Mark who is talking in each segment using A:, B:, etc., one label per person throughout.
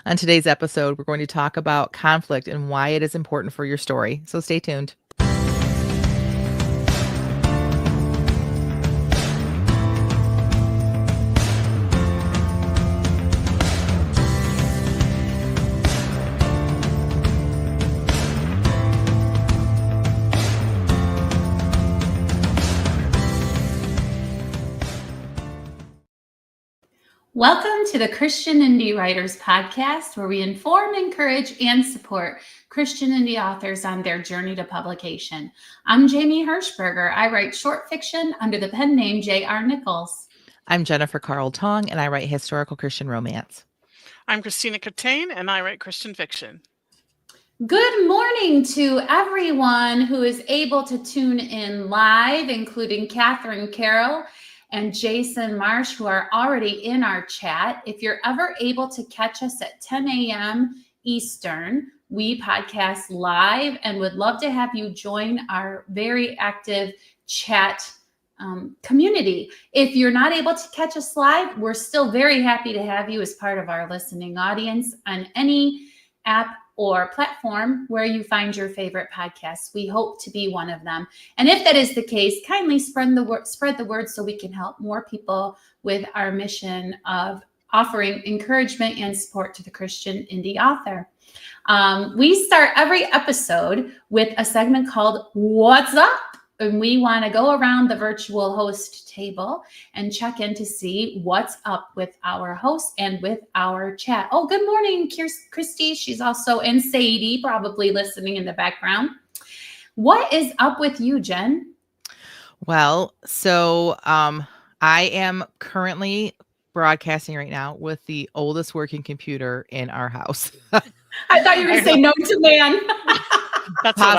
A: On today's episode, we're going to talk about conflict and why it is important for your story. So stay tuned.
B: Welcome to the Christian Indie Writers Podcast, where we inform, encourage, and support Christian indie authors on their journey to publication. I'm Jamie Hirschberger. I write short fiction under the pen name J.R. Nichols.
A: I'm Jennifer Carl Tong, and I write historical Christian romance.
C: I'm Christina Catane, and I write Christian fiction.
B: Good morning to everyone who is able to tune in live, including Catherine Carroll and Jason Marsh, who are already in our chat. If you're ever able to catch us at 10 a.m. Eastern, we podcast live and would love to have you join our very active chat community. If you're not able to catch us live, we're still very happy to have you as part of our listening audience on any app or platform where you find your favorite podcasts. We hope to be one of them. And if that is the case, kindly spread the word so we can help more people with our mission of offering encouragement and support to the Christian indie author. We start every episode with a segment called What's Up? And we want to go around the virtual host table and check in to see what's up with our host and with our chat. Oh, good morning, Christy. She's also, and Sadie, probably listening in the background. What is up with you, Jen?
A: Well, so I am currently broadcasting right now with the oldest working computer in our house.
B: I thought you were going to say no to man.
C: That's what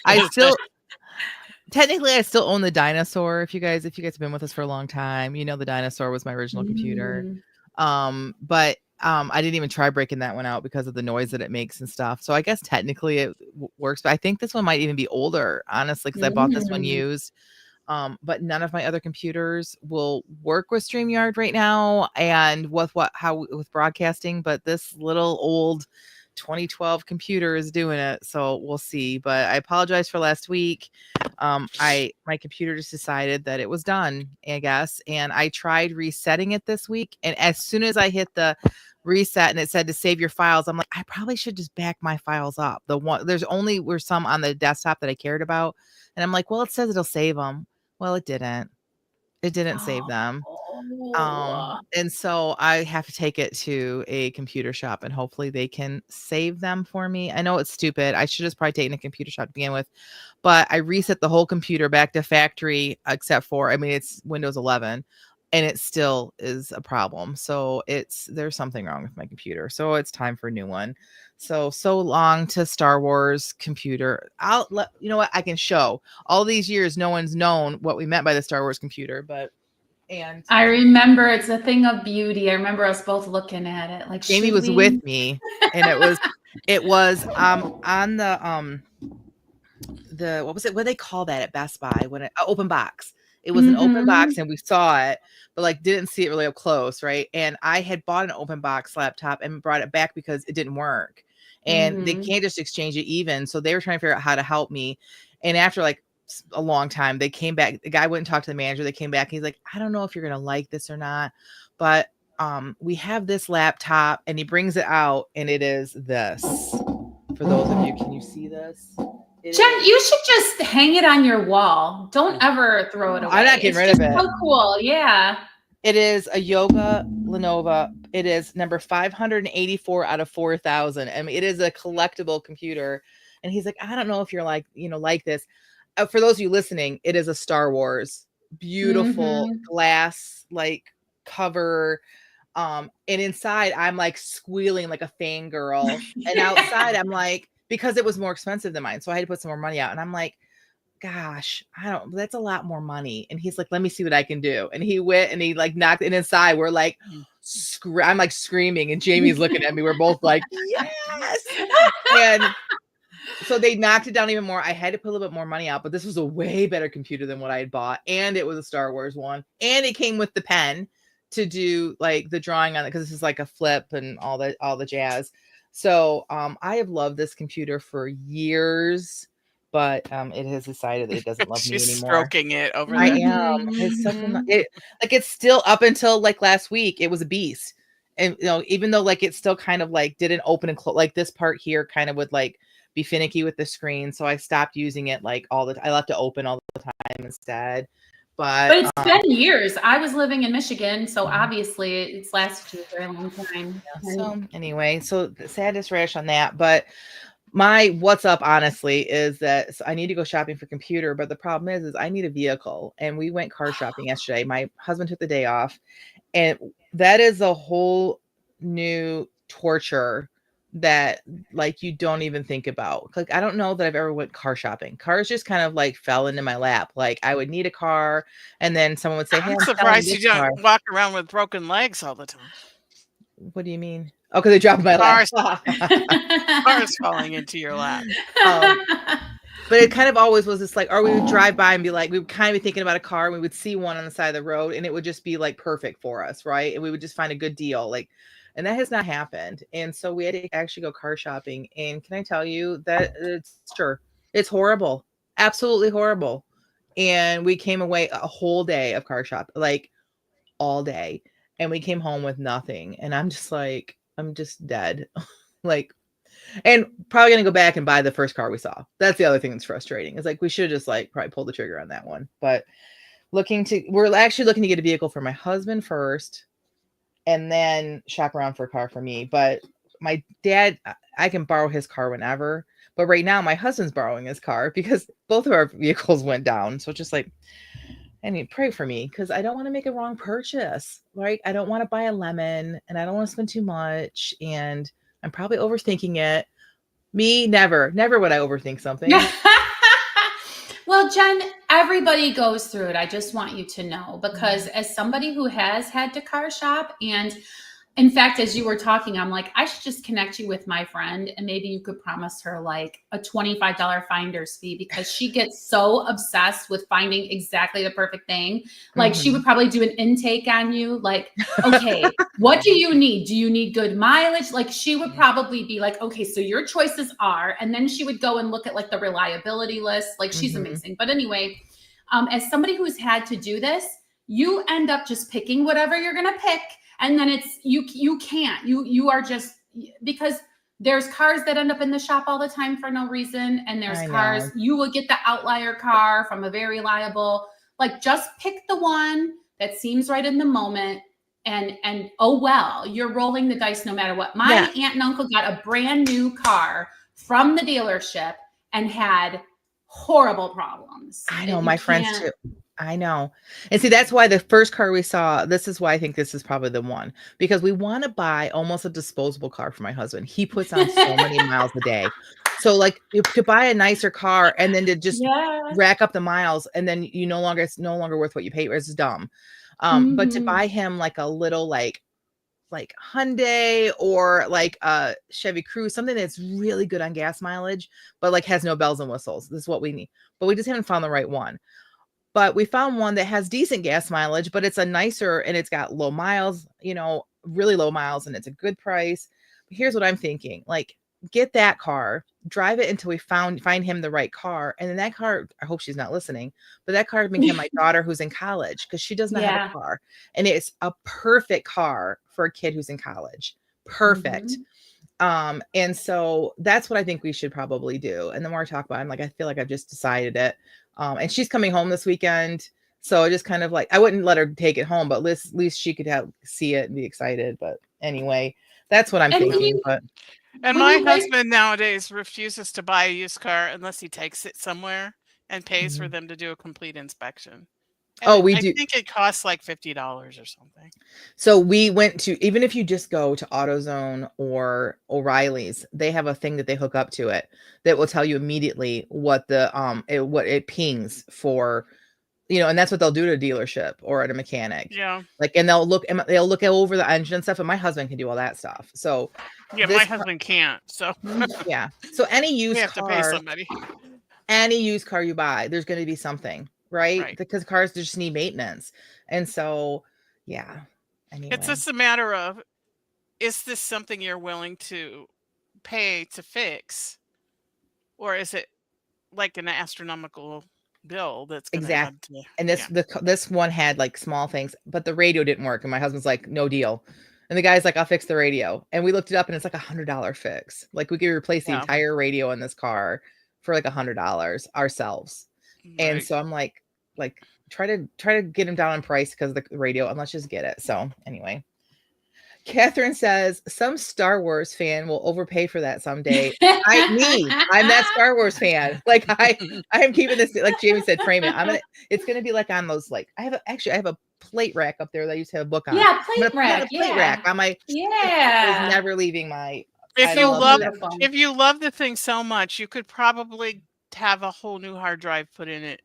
A: I still... Technically, I still own the dinosaur. If you guys have been with us for a long time, you know the dinosaur was my original computer. But I didn't even try breaking that one out because of the noise that it makes and stuff. So I guess technically it works, but I think this one might even be older, honestly, because I bought this one used. But none of my other computers will work with StreamYard right now and with broadcasting. But this little old 2012 computer is doing it, so we'll see. But I apologize for last week. My computer just decided that it was done, I guess, and I tried resetting it this week, and as soon as I hit the reset and it said to save your files, I'm like, I probably should just back my files up. Were some on the desktop that I cared about, and I'm like, well, it says it'll save them. Well, it didn't save them. And so I have to take it to a computer shop and hopefully they can save them for me. I know it's stupid. I should have probably taken a computer shop to begin with, but I reset the whole computer back to factory, except for, it's Windows 11 and it still is a problem. So there's something wrong with my computer. So it's time for a new one. So long to Star Wars computer. You know what? I can show all these years. No one's known what we meant by the Star Wars computer, and
B: I remember it's a thing of beauty. I remember us both looking at it. Like
A: Jamie was with me, and it was on the what was it? What do they call that at Best Buy when open box? It was an open box, and we saw it, but didn't see it really up close, right? And I had bought an open box laptop and brought it back because it didn't work, and they can't just exchange it even. So they were trying to figure out how to help me, and after a long time, they came back. The guy went and talked to the manager. They came back. He's like, I don't know if you're gonna like this or not, but we have this laptop, and he brings it out, and it is this. For those of you, can you see this?
B: Jen, you should just hang it on your wall. Don't ever throw it away.
A: I'm not getting rid of it.
B: So cool, yeah.
A: It is a Yoga Lenovo. It is number 584 out of 4,000. It is a collectible computer. And he's like, I don't know if you're like this. For those of you listening, it is a Star Wars, beautiful glass cover. And inside I'm squealing like a fangirl. And outside I'm because it was more expensive than mine. So I had to put some more money out. And I'm like, gosh, that's a lot more money. And he's like, let me see what I can do. And he went and he knocked it inside. We're I'm screaming and Jamie's looking at me. We're both like, yes. And so they knocked it down even more. I had to put a little bit more money out, but this was a way better computer than what I had bought. And it was a Star Wars one. And it came with the pen to do like the drawing on it because this is like a flip and all the jazz. So I have loved this computer for years, but it has decided that it doesn't love me
C: She's
A: anymore.
C: stroking it over
A: I
C: there.
A: am. It's such
B: Mhm.
A: it's still up until like last week, it was a beast. And even though like it still kind of like didn't open and close, like this part here kind of would like be finicky with the screen. So I stopped using it like all the time. I left it open all the time instead.
B: But
A: But
B: it's been years. I was living in Michigan, so
A: Mhm.
B: obviously it's lasted you a very long time.
A: So anyway, so the saddest rash on that. But my what's up honestly is that I need to go shopping for computer, but the problem is I need a vehicle. And we went car shopping yesterday. My husband took the day off, and that is a whole new torture that like you don't even think about. Like I don't know that I've ever went car shopping. Cars just kind of like fell into my lap. Like I would need a car, and then someone would say, "Hey,
C: I'm
A: I'm selling
C: surprised
A: this
C: you don't
A: car."
C: walk around with broken legs all the time.
A: What do you mean? Oh, because they dropped my lap.
C: Cars falling into your lap.
A: But it kind of always was this like, or we would drive by and be like, we would kind of be thinking about a car and we would see one on the side of the road and it would just be like perfect for us, right? And we would just find a good deal. Like, and that has not happened. And so we had to actually go car shopping. And can I tell you that it's horrible, absolutely horrible. And we came away a whole day of car shop, like all day. And we came home with nothing. And I'm just like, I'm just dead. Like, and probably gonna go back and buy the first car we saw. That's the other thing that's frustrating. It's like we should just like probably pull the trigger on that one. But we're actually looking to get a vehicle for my husband first, and then shop around for a car for me. But my dad, I can borrow his car whenever. But right now, my husband's borrowing his car because both of our vehicles went down. So just like, I need pray for me because I don't want to make a wrong purchase, right? I don't want to buy a lemon, and I don't want to spend too much, and I'm probably overthinking it. Me, never would I overthink something.
B: Well, Jen, everybody goes through it. I just want you to know, because as somebody who has had to car shop, and in fact, as you were talking, I'm like, I should just connect you with my friend and maybe you could promise her like a $25 finder's fee, because she gets so obsessed with finding exactly the perfect thing. Like she would probably do an intake on you. Like, okay, what do you need? Do you need good mileage? Like she would probably be like, okay, so your choices are, and then she would go and look at like the reliability list. Like she's amazing. But anyway, as somebody who's had to do this, you end up just picking whatever you're going to pick. And then it's, you can't, you are just, because there's cars that end up in the shop all the time for no reason. And there's cars, you will get the outlier car from a very reliable, like just pick the one that seems right in the moment. And oh, well, you're rolling the dice no matter what. My aunt and uncle got a brand new car from the dealership and had horrible problems.
A: I know, my friends too. I know. And see, that's why the first car we saw, this is why I think this is probably the one, because we want to buy almost a disposable car for my husband. He puts on so many miles a day. So like you could buy a nicer car and then to just rack up the miles, and then it's no longer worth what you pay. It's dumb. But to buy him like a little like Hyundai or like a Chevy Cruze, something that's really good on gas mileage, but like has no bells and whistles. This is what we need. But we just haven't found the right one. But we found one that has decent gas mileage, but it's a nicer and it's got low miles, really low miles, and it's a good price. But here's what I'm thinking. Like, get that car, drive it until we find him the right car. And then that car, I hope she's not listening, but that car became my daughter who's in college because she does not have a car. And it's a perfect car for a kid who's in college. Perfect. And so that's what I think we should probably do. And the more I talk about it, I'm like, I feel like I've just decided it. And she's coming home this weekend. So I just kind of like, I wouldn't let her take it home, but at least she could see it and be excited. But anyway, that's what I'm thinking.
C: And my husband nowadays refuses to buy a used car unless he takes it somewhere and pays for them to do a complete inspection. And
A: we
C: I
A: do.
C: think it costs like $50 or something.
A: So we went to, even if you just go to AutoZone or O'Reilly's, they have a thing that they hook up to it that will tell you immediately what the what it pings for, and that's what they'll do to a dealership or at a mechanic.
C: Yeah.
A: Like, and they'll look over the engine and stuff. And my husband can do all that stuff. So
C: yeah, my husband can't. So
A: yeah. So any used
C: car, to pay somebody.
A: Any used car you buy, there's going to be something. Right? Because cars just need maintenance. And so, yeah. Anyway.
C: It's just a matter of, is this something you're willing to pay to fix? Or is it like an astronomical bill that's going to add to?
A: And this one had like small things, but the radio didn't work. And my husband's like, no deal. And the guy's like, I'll fix the radio. And we looked it up and it's like $100 fix. Like we could replace the entire radio in this car for like $100 ourselves. Right. And so I'm like, try to get him down on price because of the radio, and let's just get it. So anyway. Catherine says some Star Wars fan will overpay for that someday. I'm that Star Wars fan. Like I am keeping this, like Jamie said, frame it. It's gonna be like on those, like I have a plate rack up there that I used to have a book on.
B: Yeah, plate rack.
A: Plate rack on my. Yeah, it's never leaving my.
C: If you love the thing so much, you could probably have a whole new hard drive put in it.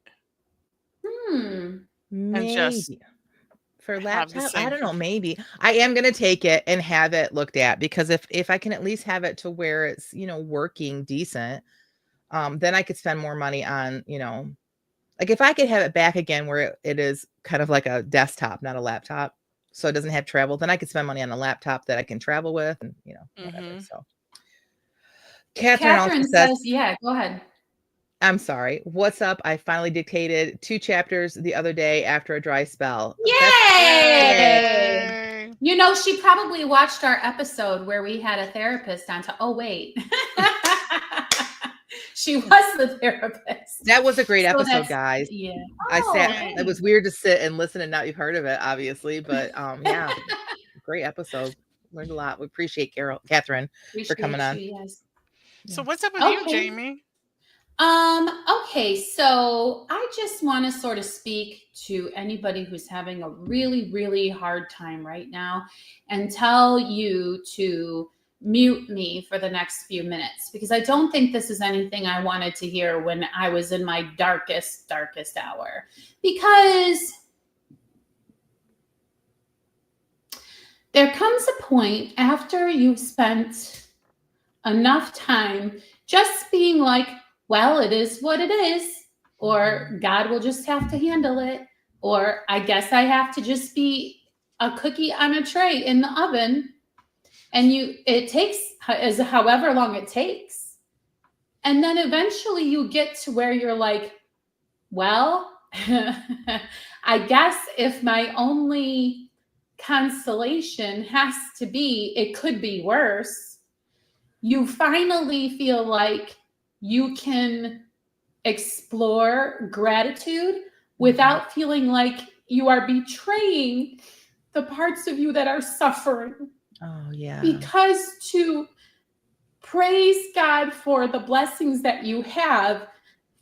A: And just. For laptop, I don't know, maybe. I am going to take it and have it looked at, because if I can at least have it to where it's, working decent, then I could spend more money on, like if I could have it back again where it is kind of like a desktop, not a laptop, so it doesn't have travel, then I could spend money on a laptop that I can travel with, and, whatever. So Catherine
B: says, yeah, go ahead.
A: I'm sorry. What's up? I finally dictated 2 chapters the other day after a dry spell.
B: Yay! She probably watched our episode where we had a therapist on. Oh, wait. She was the therapist.
A: That was a great episode, guys.
B: Yeah.
A: It was weird to sit and listen and not be part of it, obviously. But yeah, great episode. Learned a lot. We appreciate Catherine for coming on.
B: Yes.
C: So what's up with you, Jamie?
B: Okay, so I just want to sort of speak to anybody who's having a really, really hard time right now and tell you to mute me for the next few minutes, because I don't think this is anything I wanted to hear when I was in my darkest hour. Because there comes a point after you've spent enough time just being like, well, it is what it is, or God will just have to handle it, or I guess I have to just be a cookie on a tray in the oven, and it takes as however long it takes. And then eventually you get to where you're like, well, I guess if my only consolation has to be, it could be worse, you finally feel like you can explore gratitude without feeling like you are betraying the parts of you that are suffering.
A: Oh, yeah.
B: Because to praise God for the blessings that you have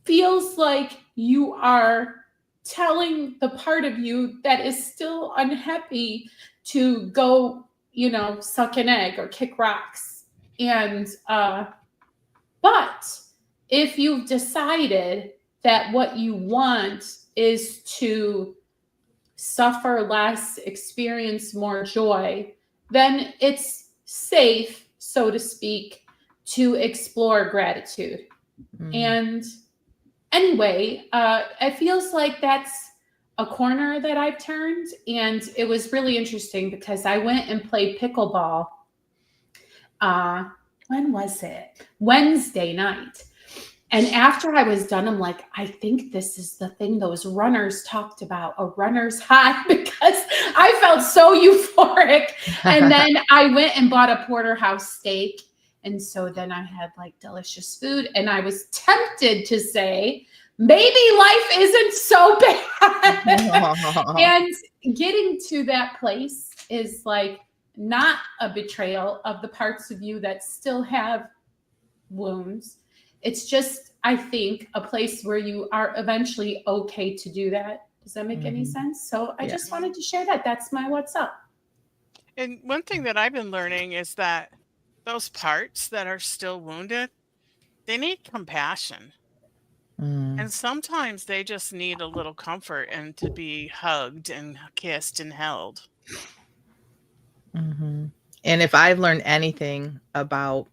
B: feels like you are telling the part of you that is still unhappy to go, suck an egg or kick rocks. And, but if you've decided that what you want is to suffer less, experience more joy, then it's safe, so to speak, to explore gratitude. And anyway, it feels like that's a corner that I've turned. And it was really interesting because I went and played pickleball. When was it? Wednesday night. And after I was done, I'm like, I think this is the thing those runners talked about, a runner's high, because I felt so euphoric. And then I went and bought a porterhouse steak. And so then I had like delicious food. And I was tempted to say, maybe life isn't so bad. And getting to that place is like not a betrayal of the parts of you that still have wounds. It's just, I think, a place where you are eventually okay to do that. Does that make any sense? So I just wanted to share that. That's my what's up.
C: And one thing that I've been learning is that those parts that are still wounded, they need compassion. And sometimes they just need a little comfort and to be hugged and kissed and held.
A: And if I've learned anything about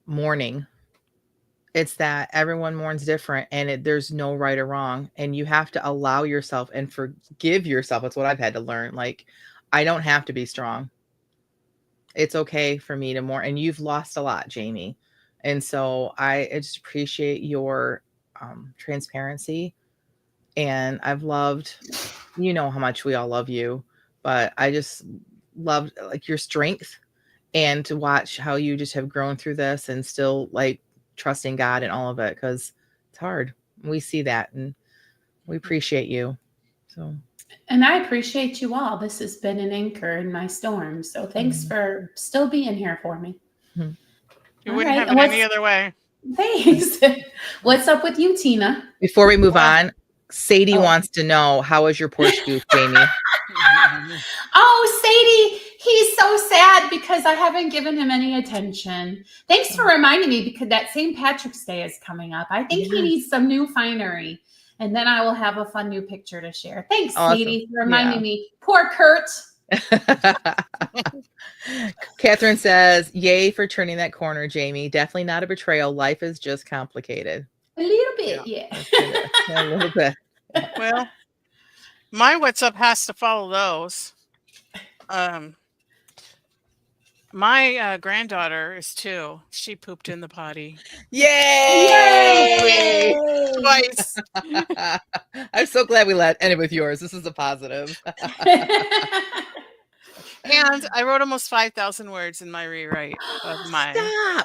A: mourning, it's that everyone mourns different, and there's no right or wrong, and you have to allow yourself and forgive yourself. It's what I've had to learn. Like, I don't have to be strong. It's okay for me to mourn. And you've lost a lot, Jamie. And so I just appreciate your transparency. And I've loved, how much we all love you, but I just loved like your strength, and to watch how you just have grown through this and still like trusting God and all of it, because it's hard. We see that and we appreciate you. So.
B: And I appreciate you all. This has been an anchor in my storm. So thanks for still being here for me.
C: You wouldn't have it any other way.
B: Thanks. What's up with you, Tina?
A: Before we move on, Sadie wants to know, how was your porch goof, Jamie?
B: Oh, Sadie, he's so sad because I haven't given him any attention. Thanks for reminding me, because that St. Patrick's Day is coming up. I think he needs some new finery. And then I will have a fun new picture to share. Thanks, Sadie, for reminding me. Poor Kurt.
A: Catherine says, yay for turning that corner, Jamie. Definitely not a betrayal. Life is just complicated.
B: A little bit, yeah.
A: A little bit.
C: Well, my what's up has to follow those. My granddaughter is 2. She pooped in the potty.
A: Yay!
C: Twice.
A: I'm so glad we ended with yours. This is a positive.
C: And I wrote almost 5,000 words in my rewrite of my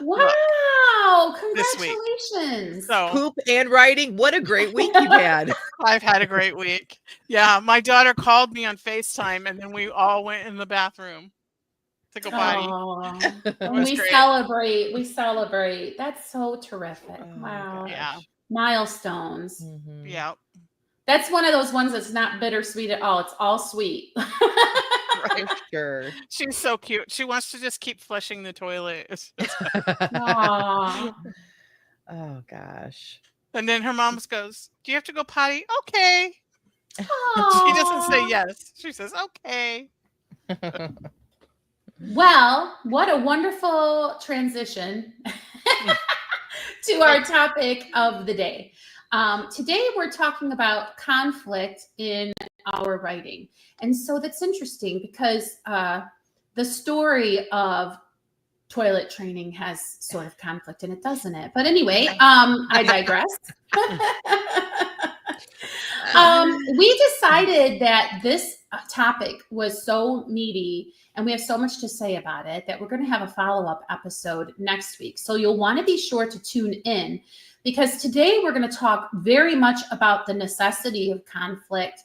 B: Wow! Congratulations!
C: So,
A: poop and writing. What a great week you've had.
C: I've had a great week. Yeah, my daughter called me on FaceTime, and then we all went in the bathroom to go potty.
B: We celebrate. That's so terrific. Wow.
C: Yeah.
B: Milestones.
A: Mm-hmm.
C: Yeah.
B: That's one of those ones that's not bittersweet at all. It's all sweet.
C: Right.
A: Sure.
C: She's so cute. She wants to just keep flushing the toilet.
B: Oh
A: gosh.
C: And then her mom goes, do you have to go potty? Okay.
B: Aww.
C: She doesn't say yes. She says, okay.
B: Well, what a wonderful transition to our topic of the day. Today, we're talking about conflict in our writing. And so that's interesting because the story of toilet training has sort of conflict in it, doesn't it? But anyway, I digress. We decided that this topic was so meaty and we have so much to say about it that we're going to have a follow-up episode next week. So you'll want to be sure to tune in, because today we're going to talk very much about the necessity of conflict,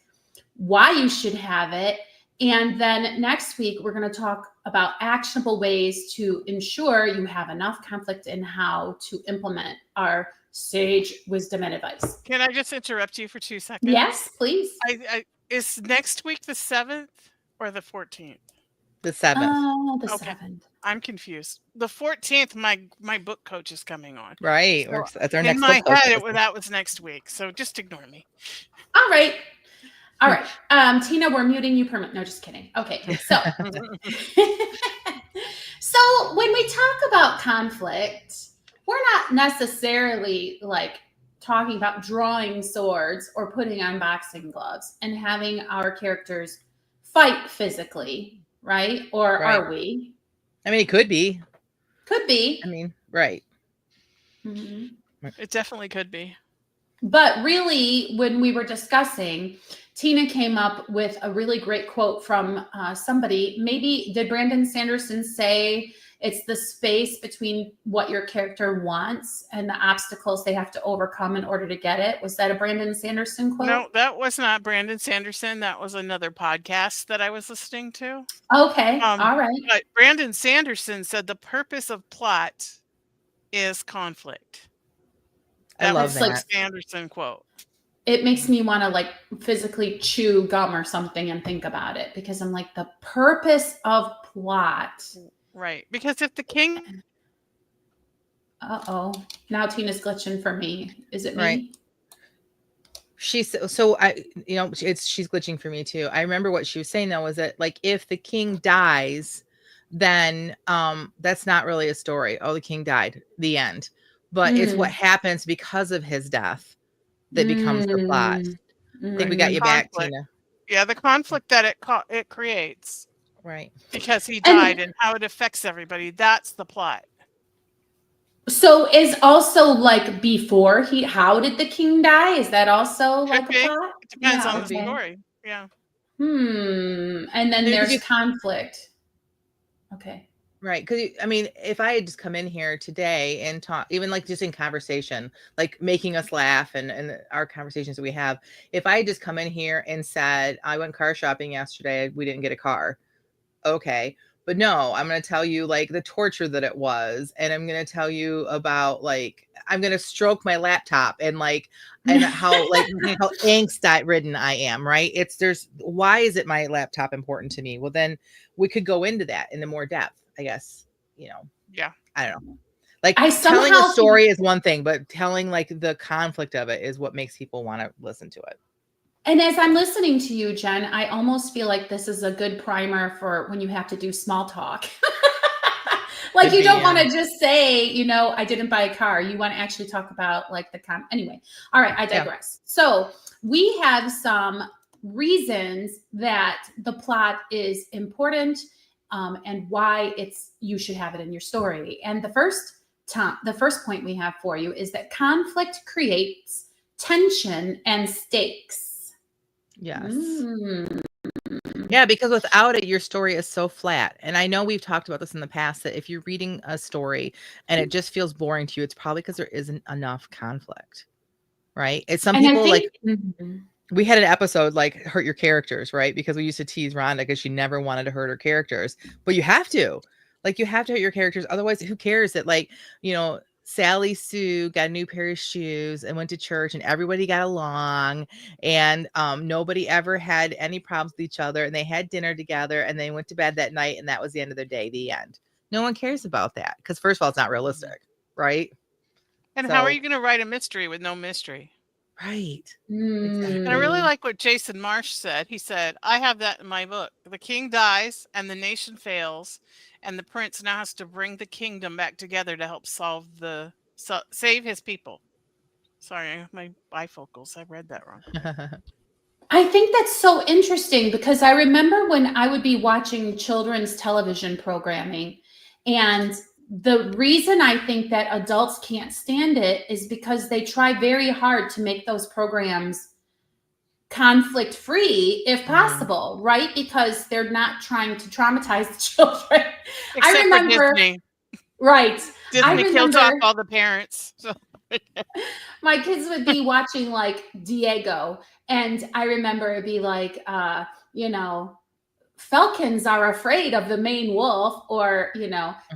B: why you should have it. And then next week, we're going to talk about actionable ways to ensure you have enough conflict and how to implement our sage wisdom and advice.
C: Can I just interrupt you for 2 seconds?
B: Yes, please.
C: Is next week the 7th or the 14th?
A: The 7th.
B: Oh, the 7th.
C: I'm confused. The 14th, my book coach is coming on.
A: Right.
C: So
A: that's our
C: in
A: next
C: my
A: book
C: head, that was next week. So just ignore me.
B: All right. Tina, we're muting you permanently. No, just kidding. Okay. So, so when we talk about conflict, we're not necessarily like talking about drawing swords or putting on boxing gloves and having our characters fight physically, right? Or are we?
A: I mean, it could be.
B: Could be.
A: I mean, right.
B: Mm-hmm.
C: It definitely could be.
B: But really, when we were discussing, Tina came up with a really great quote from somebody. Maybe did Brandon Sanderson say it's the space between what your character wants and the obstacles they have to overcome in order to get it? Was that a Brandon Sanderson quote?
C: No, that was not Brandon Sanderson. That was another podcast that I was listening to.
B: Okay. All right.
C: But Brandon Sanderson said the purpose of plot is conflict.
A: I love that.
C: Like Sanderson quote.
B: It makes me want to like physically chew gum or something and think about it, because I'm like, the purpose of plot.
C: Right. Because if the king.
B: Uh-oh. Now Tina's glitching for me. Is it me?
A: Right. She's she's glitching for me too. I remember what she was saying though, was that like, if the king dies, then that's not really a story. Oh, the king died, the end. But it's what happens because of his death that becomes the plot. I think we got you back, Tina.
C: Yeah, the conflict that it creates
A: Right.
C: because he
B: And
C: died and how it affects everybody. That's the plot.
B: so is also like before how did the king die? Is that also
C: Could
B: like a
C: be.
B: plot?
C: It depends
B: Yeah,
C: on the
B: okay.
C: story. Yeah.
B: And then
A: Because
B: there's
A: you
B: conflict. Okay.
A: Right, because I mean, if I had just come in here today and talk, even like just in conversation, like making us laugh and our conversations that we have, if I had just come in here and said, I went car shopping yesterday, we didn't get a car. Okay. But no, I'm going to tell you like the torture that it was. And I'm going to tell you about like, I'm going to stroke my laptop and like, and how like how angst ridden I am. Right. Why is it my laptop important to me? Well, then we could go into that in the more depth, I guess,
C: Yeah.
A: I don't know. Like
B: I
A: telling a
B: somehow
A: story is one thing, but telling like the conflict of it is what makes people want to listen to it.
B: And as I'm listening to you, Jen, I almost feel like this is a good primer for when you have to do small talk. Like
A: Could
B: you
A: be,
B: don't
A: yeah.
B: want to just say, I didn't buy a car. You want to actually talk about like anyway. All right, I digress. Yeah. So we have some reasons that the plot is important and why you should have it in your story. And the first point we have for you is that conflict creates tension and stakes.
A: Yes. Yeah, because without it, your story is so flat. And I know we've talked about this in the past that if you're reading a story and it just feels boring to you, it's probably because there isn't enough conflict, right? It's some people like we had an episode like hurt your characters, right? Because we used to tease Rhonda because she never wanted to hurt her characters, but you have to hurt your characters. Otherwise, who cares that like, Sally Sue got a new pair of shoes and went to church and everybody got along and nobody ever had any problems with each other and they had dinner together and they went to bed that night and that was the end of their day, the end. No one cares about that because first of all, it's not realistic, right?
C: And how are you going to write a mystery with no mystery?
A: Right.
C: Exactly. And I really like what Jason Marsh said. He said, I have that in my book. The king dies and the nation fails and the prince now has to bring the kingdom back together to help save his people. Sorry, my bifocals. I read that wrong.
B: I think that's so interesting because I remember when I would be watching children's television programming, and the reason I think that adults can't stand it is because they try very hard to make those programs conflict free if possible, right? Because they're not trying to traumatize the children.
C: Except I remember for Disney.
B: Right.
C: Disney kills off all the parents. So.
B: My kids would be watching like Diego, and I remember it'd be like falcons are afraid of the main wolf, or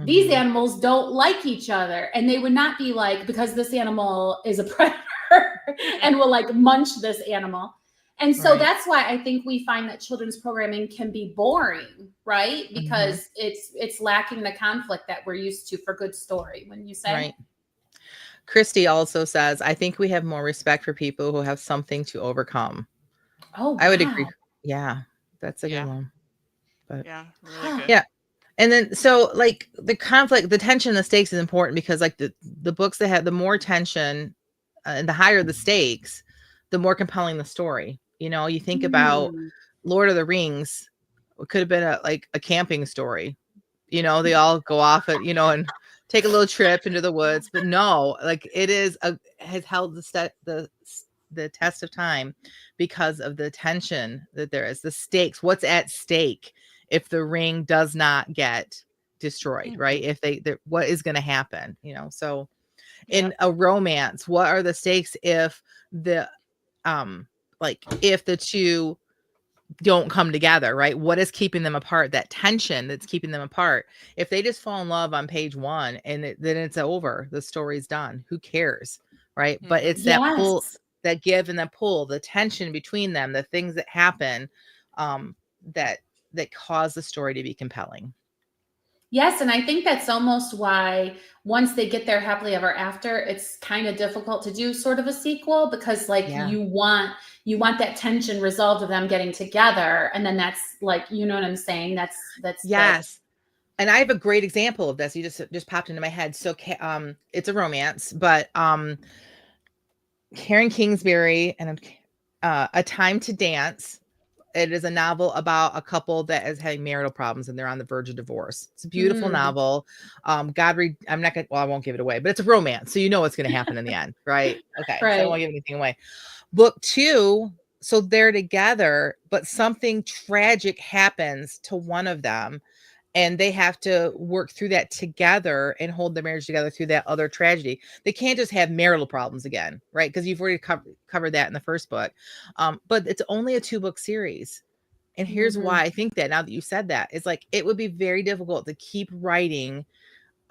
B: these animals don't like each other, and they would not be like, because this animal is a predator and will like munch this animal. And so that's why I think we find that children's programming can be boring, right? Because it's lacking the conflict that we're used to for good story. Wouldn't you say?
A: Right. Christy also says, I think we have more respect for people who have something to overcome.
B: Oh, wow.
A: I would agree. Yeah, that's a good one. But
C: yeah, really good.
A: Yeah. And then, so like the conflict, the tension, the stakes is important because like the books that have the more tension and the higher the stakes, the more compelling the story. You think about Lord of the Rings, it could have been a camping story. They all go off at, and take a little trip into the woods, but no, like it has held the test of time because of the tension that there is, the stakes, what's at stake if the ring does not get destroyed, right? If what is going to happen, so in a romance, what are the stakes if if the two don't come together, right? What is keeping them apart? That tension that's keeping them apart. If they just fall in love on page 1 and then it's over, the story's done. Who cares, right? But it's that pull, that give and that pull, the tension between them, the things that happen that cause the story to be compelling.
B: Yes, and I think that's almost why once they get there happily ever after, it's kind of difficult to do sort of a sequel because you want that tension resolved of them getting together, and then that's like, you know what I'm saying? That's
A: yes. And I have a great example of this. You just popped into my head. So it's a romance, but Karen Kingsbury and A Time to Dance It is a novel about a couple that is having marital problems and they're on the verge of divorce. It's a beautiful novel. I'm not gonna, well, I won't give it away, but it's a romance, so you know what's going to happen in the end, right? Okay, so I don't want to give anything away. Book 2, so they're together, but something tragic happens to one of them, and they have to work through that together and hold their marriage together through that other tragedy. They can't just have marital problems again, right? Because you've already covered that in the first book. But it's only a 2-book series. And here's why I think that, now that you said that, is like, it would be very difficult to keep writing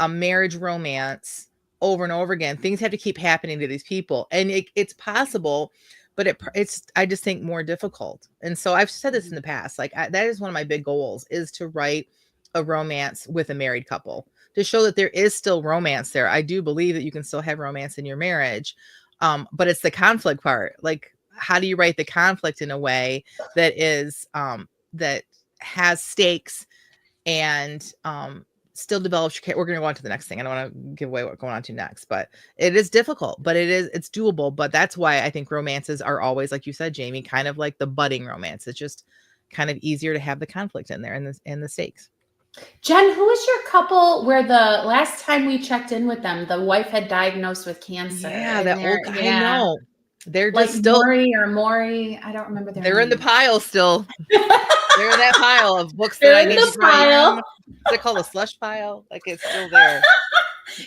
A: a marriage romance over and over again. Things have to keep happening to these people. And it's possible, but it's, I just think, more difficult. And so I've said this in the past, like that is one of my big goals, is to write a romance with a married couple, to show that there is still romance there. I do believe that you can still have romance in your marriage. But it's the conflict part. Like, how do you write the conflict in a way that is, that has stakes and, still develops your character? We're going to go on to the next thing. I don't want to give away what we're going on to next, but it is difficult, but it's doable. But that's why I think romances are always, like you said, Jamie, kind of like the budding romance. It's just kind of easier to have the conflict in there and the stakes.
B: Jen, who was your couple where the last time we checked in with them, the wife had diagnosed with cancer?
A: Yeah, that old guy. I know. They're
B: like
A: just still
B: Maury. I don't remember their
A: They're
B: name.
A: in the pile still. They're in that pile of books that I need to write. They call a slush pile. Like, it's still there.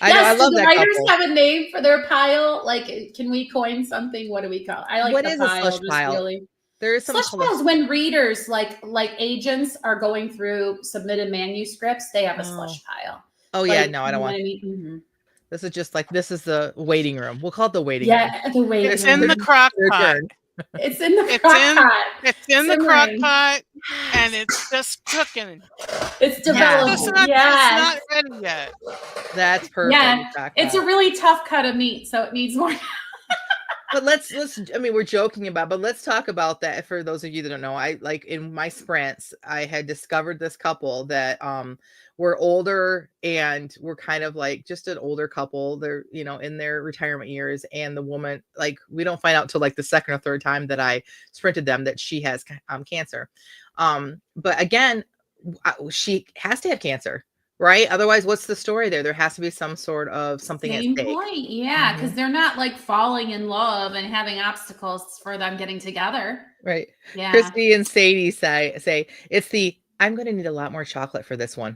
A: I know. I love that couple.
B: Do writers have a name for their pile? Like, can we coin something? What do we call it? I like
A: what
B: the
A: is
B: pile.
A: A slush pile?
B: Really.
A: There is some
B: slush piles when readers, like agents, are going through submitted manuscripts. They have a slush pile.
A: Oh yeah, no, I don't want. This is just like, this is the waiting room. We'll call it the waiting room.
B: Yeah, the waiting room.
C: It's in the crock pot.
B: It's in the crock pot.
C: It's in the crock pot, and it's just cooking.
B: It's developing.
C: It's not ready yet.
A: That's perfect.
B: Yeah, it's a really tough cut of meat, so it needs more.
A: But let's, I mean, we're joking about, but let's talk about that for those of you that don't know. I, like, in my sprints, I had discovered this couple that were older, and were kind of like just an older couple. They're, you know, in their retirement years, and the woman, like, we don't find out till like the second or third time that I sprinted them that she has cancer. But again, she has to have cancer. Right? Otherwise, what's the story there? There has to be some sort of something at stake.
B: Point. Yeah, because they're not like falling in love and having obstacles for them getting together.
A: Right.
B: Yeah.
A: Christy and Sadie say it's the, I'm going to need a lot more chocolate for this one.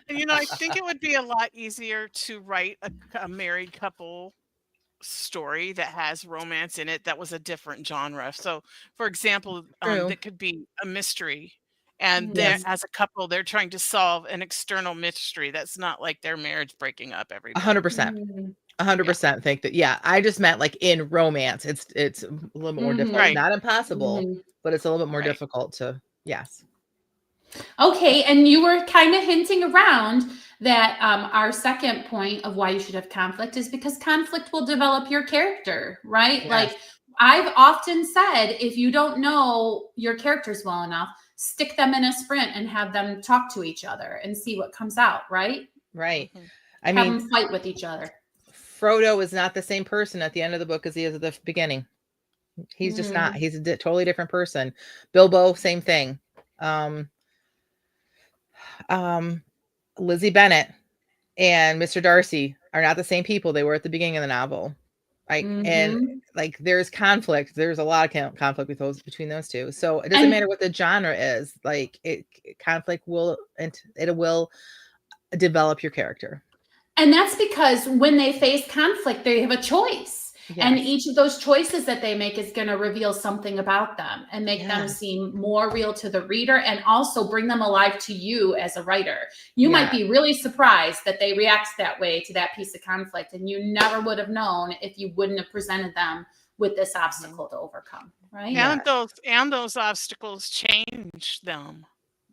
C: You know, I think it would be a lot easier to write a married couple story that has romance in it that was a different genre. So, for example, that could be a mystery. And they're, as a couple, they're trying to solve an external mystery that's not like their marriage breaking up every day.
A: 100%. 100% think that. Yeah, I just meant like in romance, it's a little bit more difficult. Right. Not impossible, but it's a little bit more difficult to. Yes.
B: Okay, and you were kind of hinting around that our second point of why you should have conflict is because conflict will develop your character, right? Yes. Like, I've often said, if you don't know your characters well enough, stick them in a sprint and have them talk to each other and see what comes out, right?
A: Right.
B: I mean, have them fight with each other.
A: Frodo is not the same person at the end of the book as he is at the beginning. He's just not. He's a totally different person. Bilbo, same thing. Lizzie Bennet and Mr. Darcy are not the same people they were at the beginning of the novel. Right. And like, there's conflict. There's a lot of conflict between those two. So it doesn't matter what the genre is. Like, conflict will develop your character.
B: And that's because when they face conflict, they have a choice. Yes. And each of those choices that they make is going to reveal something about them and make them seem more real to the reader, and also bring them alive to you as a writer. You might be really surprised that they react that way to that piece of conflict, and you never would have known if you wouldn't have presented them with this obstacle to overcome, right?
C: And those obstacles change them.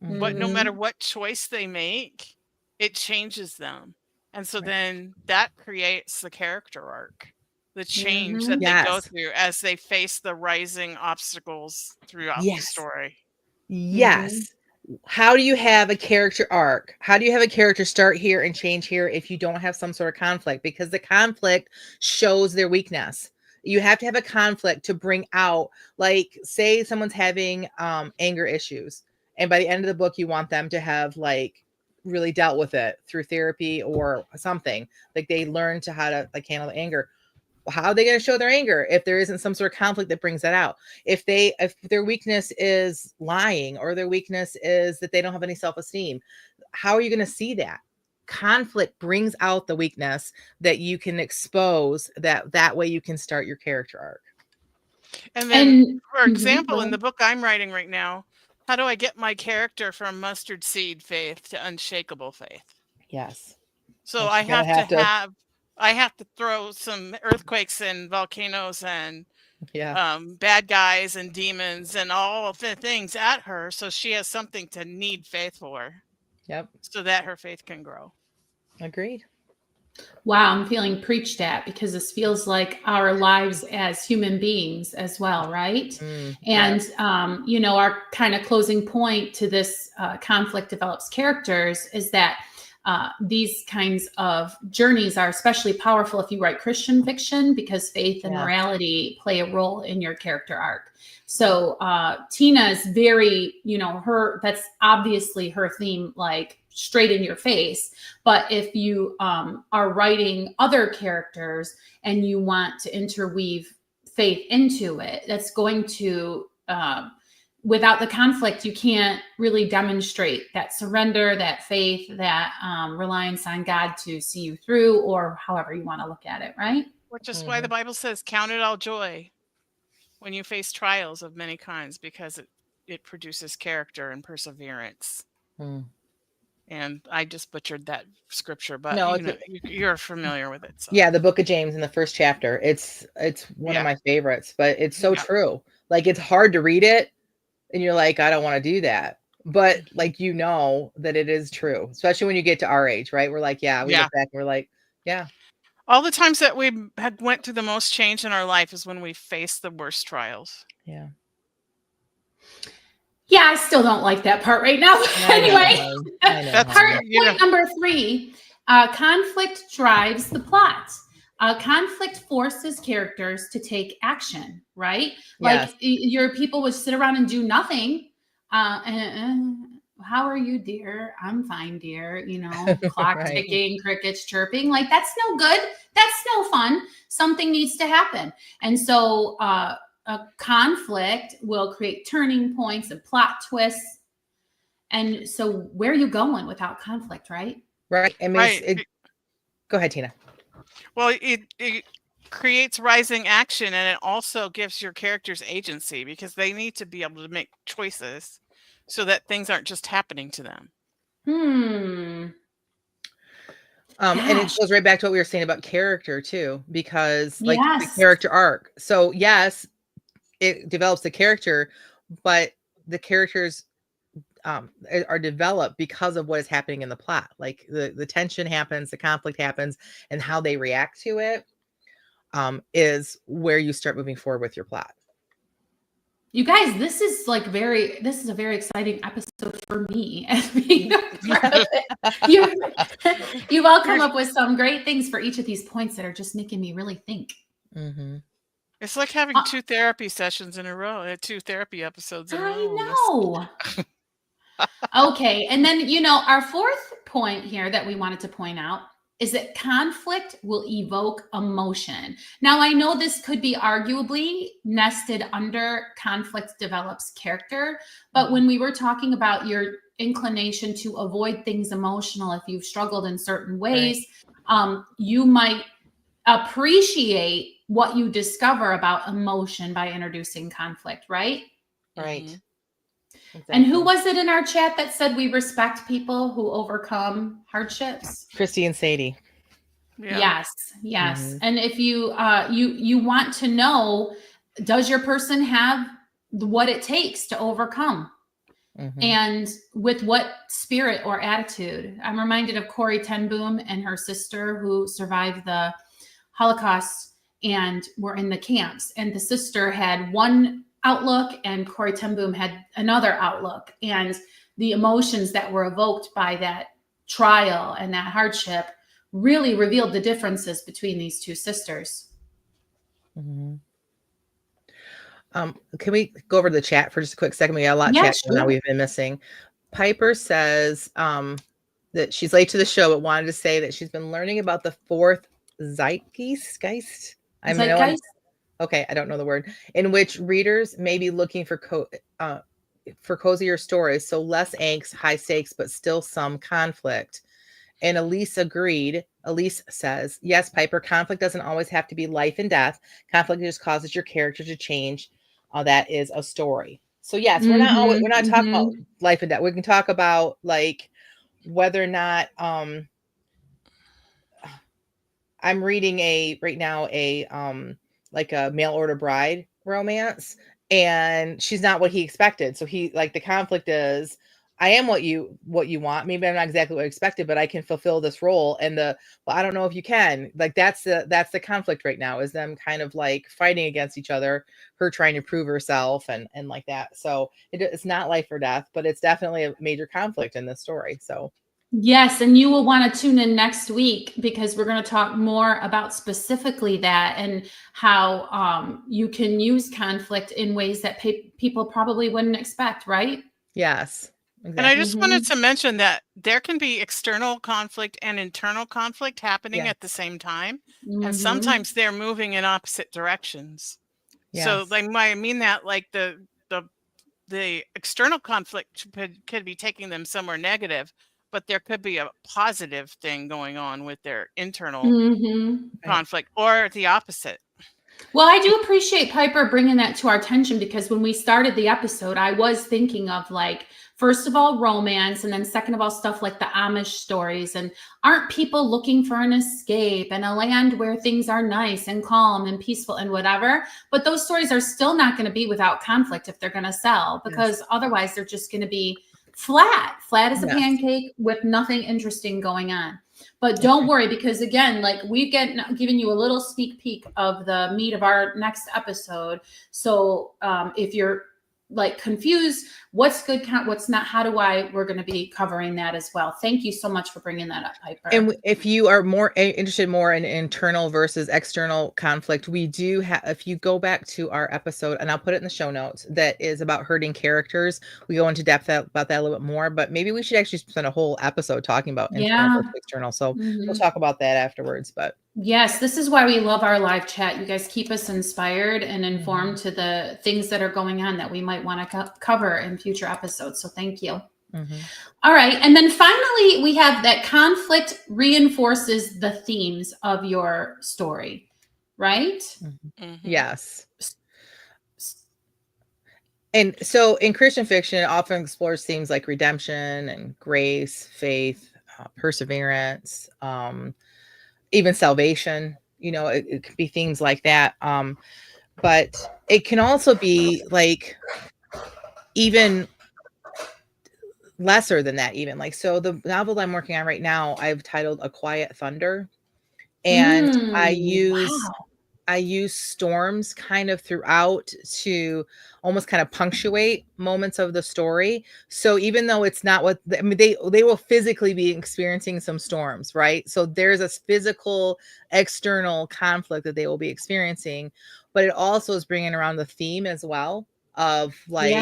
C: But no matter what choice they make, it changes them. And so then that creates the character arc. The change that they go through as they face the rising obstacles throughout the story.
A: Yes. How do you have a character arc? How do you have a character start here and change here if you don't have some sort of conflict? Because the conflict shows their weakness. You have to have a conflict to bring out, like, say someone's having anger issues, and by the end of the book, you want them to have like really dealt with it through therapy or something. Like they learn to how to like handle the anger. How are they going to show their anger if there isn't some sort of conflict that brings that out? If their weakness is lying, or their weakness is that they don't have any self-esteem, how are you going to see that? Conflict brings out the weakness that you can expose, that way you can start your character arc.
C: And then, for
B: Mhm,
C: example, in the book I'm writing right now, how do I get my character from mustard seed faith to unshakable faith?
A: Yes.
C: So
A: And
C: I
A: she's gonna
C: I have to throw some earthquakes and volcanoes and
A: yeah.
C: bad guys and demons and all of the things at her, so she has something to need faith for,
A: Yep.
C: so that her faith can grow.
A: Agreed.
B: Wow, I'm feeling preached at, because this feels like our lives as human beings as well, right? And, you know, our kind of closing point to this conflict develops characters is that these kinds of journeys are especially powerful if you write Christian fiction, because faith and morality play a role in your character arc. So Tina is very, you know, that's obviously her theme, like straight in your face. But if you are writing other characters and you want to interweave faith into it, that's going to, without the conflict, you can't really demonstrate that surrender, that faith, that reliance on God to see you through, or however you want to look at it, right?
C: Which is why the Bible says, count it all joy when you face trials of many kinds, because it produces character and perseverance. And I just butchered that scripture, but
A: No,
C: you're familiar with it. So.
A: Yeah, the book of James in the first chapter. It's one of my favorites, but it's so true. Like it's hard to read it and you're like, I don't want to do that. But like, you know that it is true, especially when you get to our age, right? We're like, we look back and we're like, yeah.
C: All the times that we had went through the most change in our life is when we faced the worst trials.
A: Yeah.
B: Yeah, I still don't like that part right now. Anyway, point number 3, conflict drives the plot. Conflict forces characters to take action, right? Like your people would sit around and do nothing. How are you, dear? I'm fine, dear. You know, clock ticking, crickets chirping. Like, that's no good. That's no fun. Something needs to happen. And so a conflict will create turning points and plot twists. And so where are you going without conflict, right?
A: Right. I mean, go ahead, Tina.
C: Well, it creates rising action, and it also gives your characters agency, because they need to be able to make choices so that things aren't just happening to them.
A: And it goes right back to what we were saying about character too, because like the character arc. So yes, it develops the character, but the characters are developed because of what is happening in the plot. Like the tension happens, the conflict happens, and how they react to it is where you start moving forward with your plot.
B: You guys, this is a very exciting episode for me. You've all come up with some great things for each of these points that are just making me really think.
C: It's like having 2 therapy sessions in a row, 2 therapy episodes in a row.
B: I know. Okay. And then, you know, our 4th point here that we wanted to point out is that conflict will evoke emotion. Now, I know this could be arguably nested under conflict develops character, but when we were talking about your inclination to avoid things emotional, if you've struggled in certain ways, you might appreciate what you discover about emotion by introducing conflict, right?
A: Right.
B: Exactly. And who was it in our chat that said we respect people who overcome hardships?
A: Christy and Sadie.
B: Yes. And if you you want to know, does your person have what it takes to overcome? And with what spirit or attitude? I'm reminded of Corrie ten Boom and her sister who survived the Holocaust and were in the camps. And the sister had one outlook and Corrie ten Boom had another outlook. And the emotions that were evoked by that trial and that hardship really revealed the differences between these two sisters.
A: Mm-hmm. Can we go over to the chat for just a quick second? We got a lot of
B: Yeah,
A: chat now
B: sure.
A: we've been missing. Piper says that she's late to the show, but wanted to say that she's been learning about the fourth Zeitgeist.
B: Zeitgeist?
A: Okay, I don't know the word, in which readers may be looking for cozier stories, so less angst, high stakes, but still some conflict. And Elise agreed. Elise says, yes, Piper, conflict doesn't always have to be life and death. Conflict just causes your character to change. That is a story. So yes, we're not talking about life and death. We can talk about like whether or not I'm reading right now like a mail order bride romance, and she's not what he expected. So he like the conflict is I am what you want. Maybe I'm not exactly what I expected, but I can fulfill this role. And I don't know if you can. Like that's the conflict right now, is them kind of like fighting against each other, her trying to prove herself and like that. So it's not life or death, but it's definitely a major conflict in this story. So
B: yes, and you will want to tune in next week because we're going to talk more about specifically that and how you can use conflict in ways that people probably wouldn't expect, right?
A: yes. Exactly.
C: And I just wanted to mention that there can be external conflict and internal conflict happening at the same time. And sometimes they're moving in opposite directions.
A: Yes.
C: So like I mean that like the external conflict could be taking them somewhere negative, but there could be a positive thing going on with their internal conflict or the opposite.
B: Well, I do appreciate Piper bringing that to our attention, because when we started the episode, I was thinking of like, first of all, romance, and then second of all, stuff like the Amish stories. And aren't people looking for an escape and a land where things are nice and calm and peaceful and whatever? But those stories are still not going to be without conflict if they're going to sell, because otherwise they're just going to be flat as a pancake with nothing interesting going on. But don't worry, because again, like we've given you a little sneak peek of the meat of our next episode. So if you're like confused, what's good, what's not, we're going to be covering that as well. Thank you so much for bringing that up, Piper.
A: And if you are more interested in internal versus external conflict, we do have, if you go back to our episode, and I'll put it in the show notes, that is about hurting characters. We go into depth about that a little bit more, but maybe we should actually spend a whole episode talking about internal versus external. So we'll talk about that afterwards. But
B: yes, this is why we love our live chat. You guys keep us inspired and informed to the things that are going on that we might want to cover in future episodes. So thank you. All right. And then finally, we have that conflict reinforces the themes of your story, right?
A: Yes. And so in Christian fiction, it often explores themes like redemption and grace, faith, perseverance, even salvation. You know, it could be themes like that. But it can also be like even lesser than that, even like, so the novel I'm working on right now, I've titled A Quiet Thunder, and I use storms kind of throughout to almost kind of punctuate moments of the story. So even though it's not what I mean, they will physically be experiencing some storms, right? So there's a physical external conflict that they will be experiencing, but it also is bringing around the theme as well of like,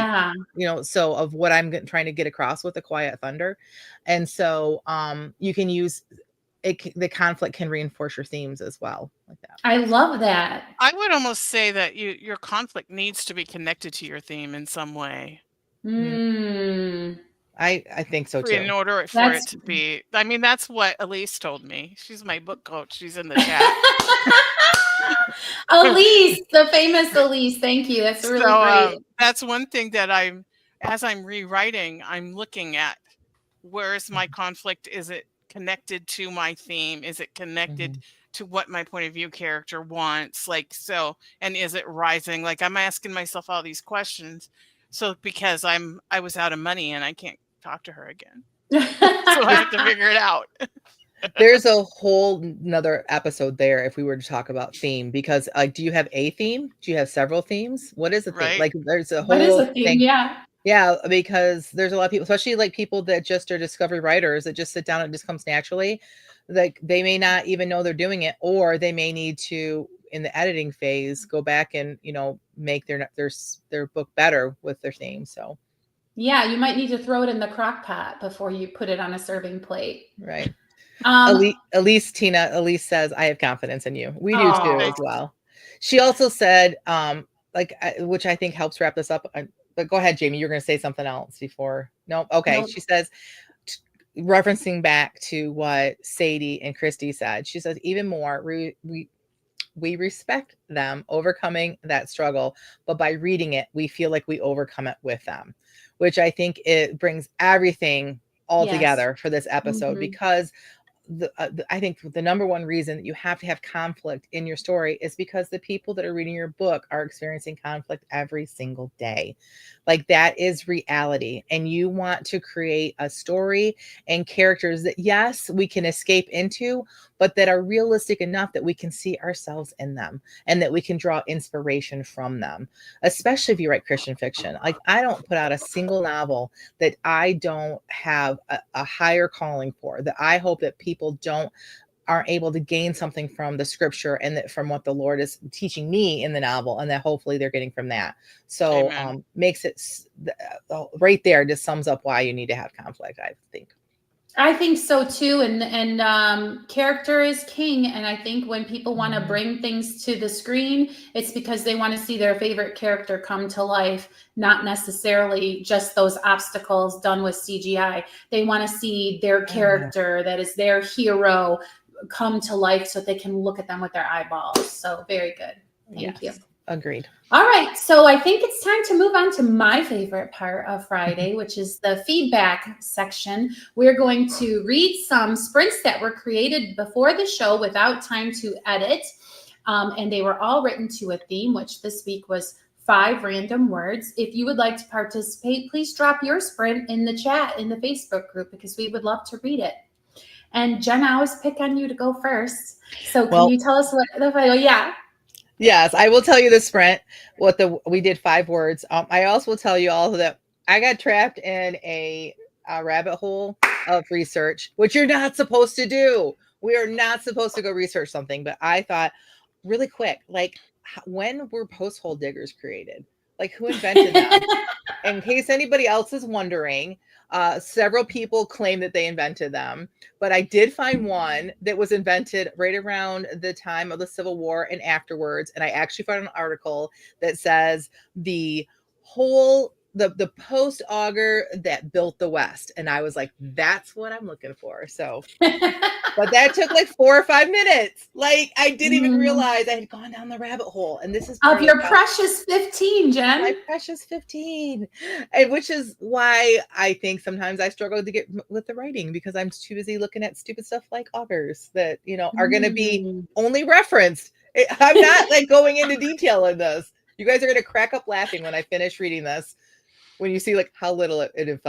A: you know, so of what I'm trying to get across with A Quiet Thunder. And so you can use the conflict can reinforce your themes as well, like that.
B: I love that.
C: I would almost say that your conflict needs to be connected to your theme in some way.
A: I think so too.
C: In order for it to be, I mean, that's what Elise told me. She's my book coach. She's in the chat.
B: Elise, the famous Elise. Thank you. That's really great.
C: That's one thing that as I'm rewriting, I'm looking at, where is my conflict? Is it connected to my theme? Is it connected to what my point of view character wants? Like, so, and is it rising? Like, I'm asking myself all these questions. So because I was out of money and I can't talk to her again. So I have to figure it out.
A: There's a whole nother episode there if we were to talk about theme, because like, do you have a theme? Do you have several themes? What is a theme?
C: Right.
A: Like there's a whole thing. Yeah, because there's a lot of people, especially like people that just are discovery writers that just sit down and it just comes naturally. Like they may not even know they're doing it, or they may need to in the editing phase, go back and, make their book better with their theme. So
B: Yeah, you might need to throw it in the crock pot before you put it on a serving plate.
A: right.
B: Um,
A: Elise says, I have confidence in you. We do too
B: oh,
A: as well. She also said, which I think helps wrap this up. But go ahead, Jamie. You're going to say something else before. No. Okay.
B: Nope.
A: She says, referencing back to what Sadie and Christy said, she says, even more, we respect them overcoming that struggle, but by reading it, we feel like we overcome it with them, which I think it brings everything all
B: Yes.
A: together for this episode,
B: Mhm.
A: because I think the number one reason that you have to have conflict in your story is because the people that are reading your book are experiencing conflict every single day. Like, that is reality. And you want to create a story and characters that, yes, we can escape into, but that are realistic enough that we can see ourselves in them and that we can draw inspiration from them, especially if you write Christian fiction. Like, I don't put out a single novel that I don't have a higher calling for, that I hope that people aren't able to gain something from the scripture and that from what the Lord is teaching me in the novel, and that hopefully they're getting from that. So makes it right there, just sums up why you need to have conflict, I think.
B: I think so too. And character is king. And I think when people want to bring things to the screen, it's because they want to see their favorite character come to life, not necessarily just those obstacles done with CGI. They want to see their character that is their hero come to life so they can look at them with their eyeballs. So very good. Thank you.
A: Agreed.
B: All right. So I think it's time to move on to my favorite part of Friday, which is the feedback section. We're going to read some sprints that were created before the show without time to edit. And they were all written to a theme, which this week was 5 random words. If you would like to participate, please drop your sprint in the chat in the Facebook group, because we would love to read it. And Jen, I always pick on you to go first. So can you tell us what the yeah.
A: Yes, I will tell you the sprint. We did 5 words. I also will tell you all that I got trapped in a rabbit hole of research, which you're not supposed to do. We are not supposed to go research something. But I thought, really quick, like, when were post hole diggers created? Like, who invented them? In case anybody else is wondering, several people claim that they invented them, but I did find one that was invented right around the time of the Civil War and afterwards. And I actually found an article that says the post auger that built the West. And I was like, that's what I'm looking for. So, but that took like 4 or 5 minutes. Like, I didn't even realize I had gone down the rabbit hole. And this is
B: of your precious 15, Jen.
A: My precious 15. And which is why I think sometimes I struggle to get with the writing, because I'm too busy looking at stupid stuff like augers that, are going to be only referenced. I'm not like going into detail in this. You guys are going to crack up laughing when I finish reading this, when you see like how little it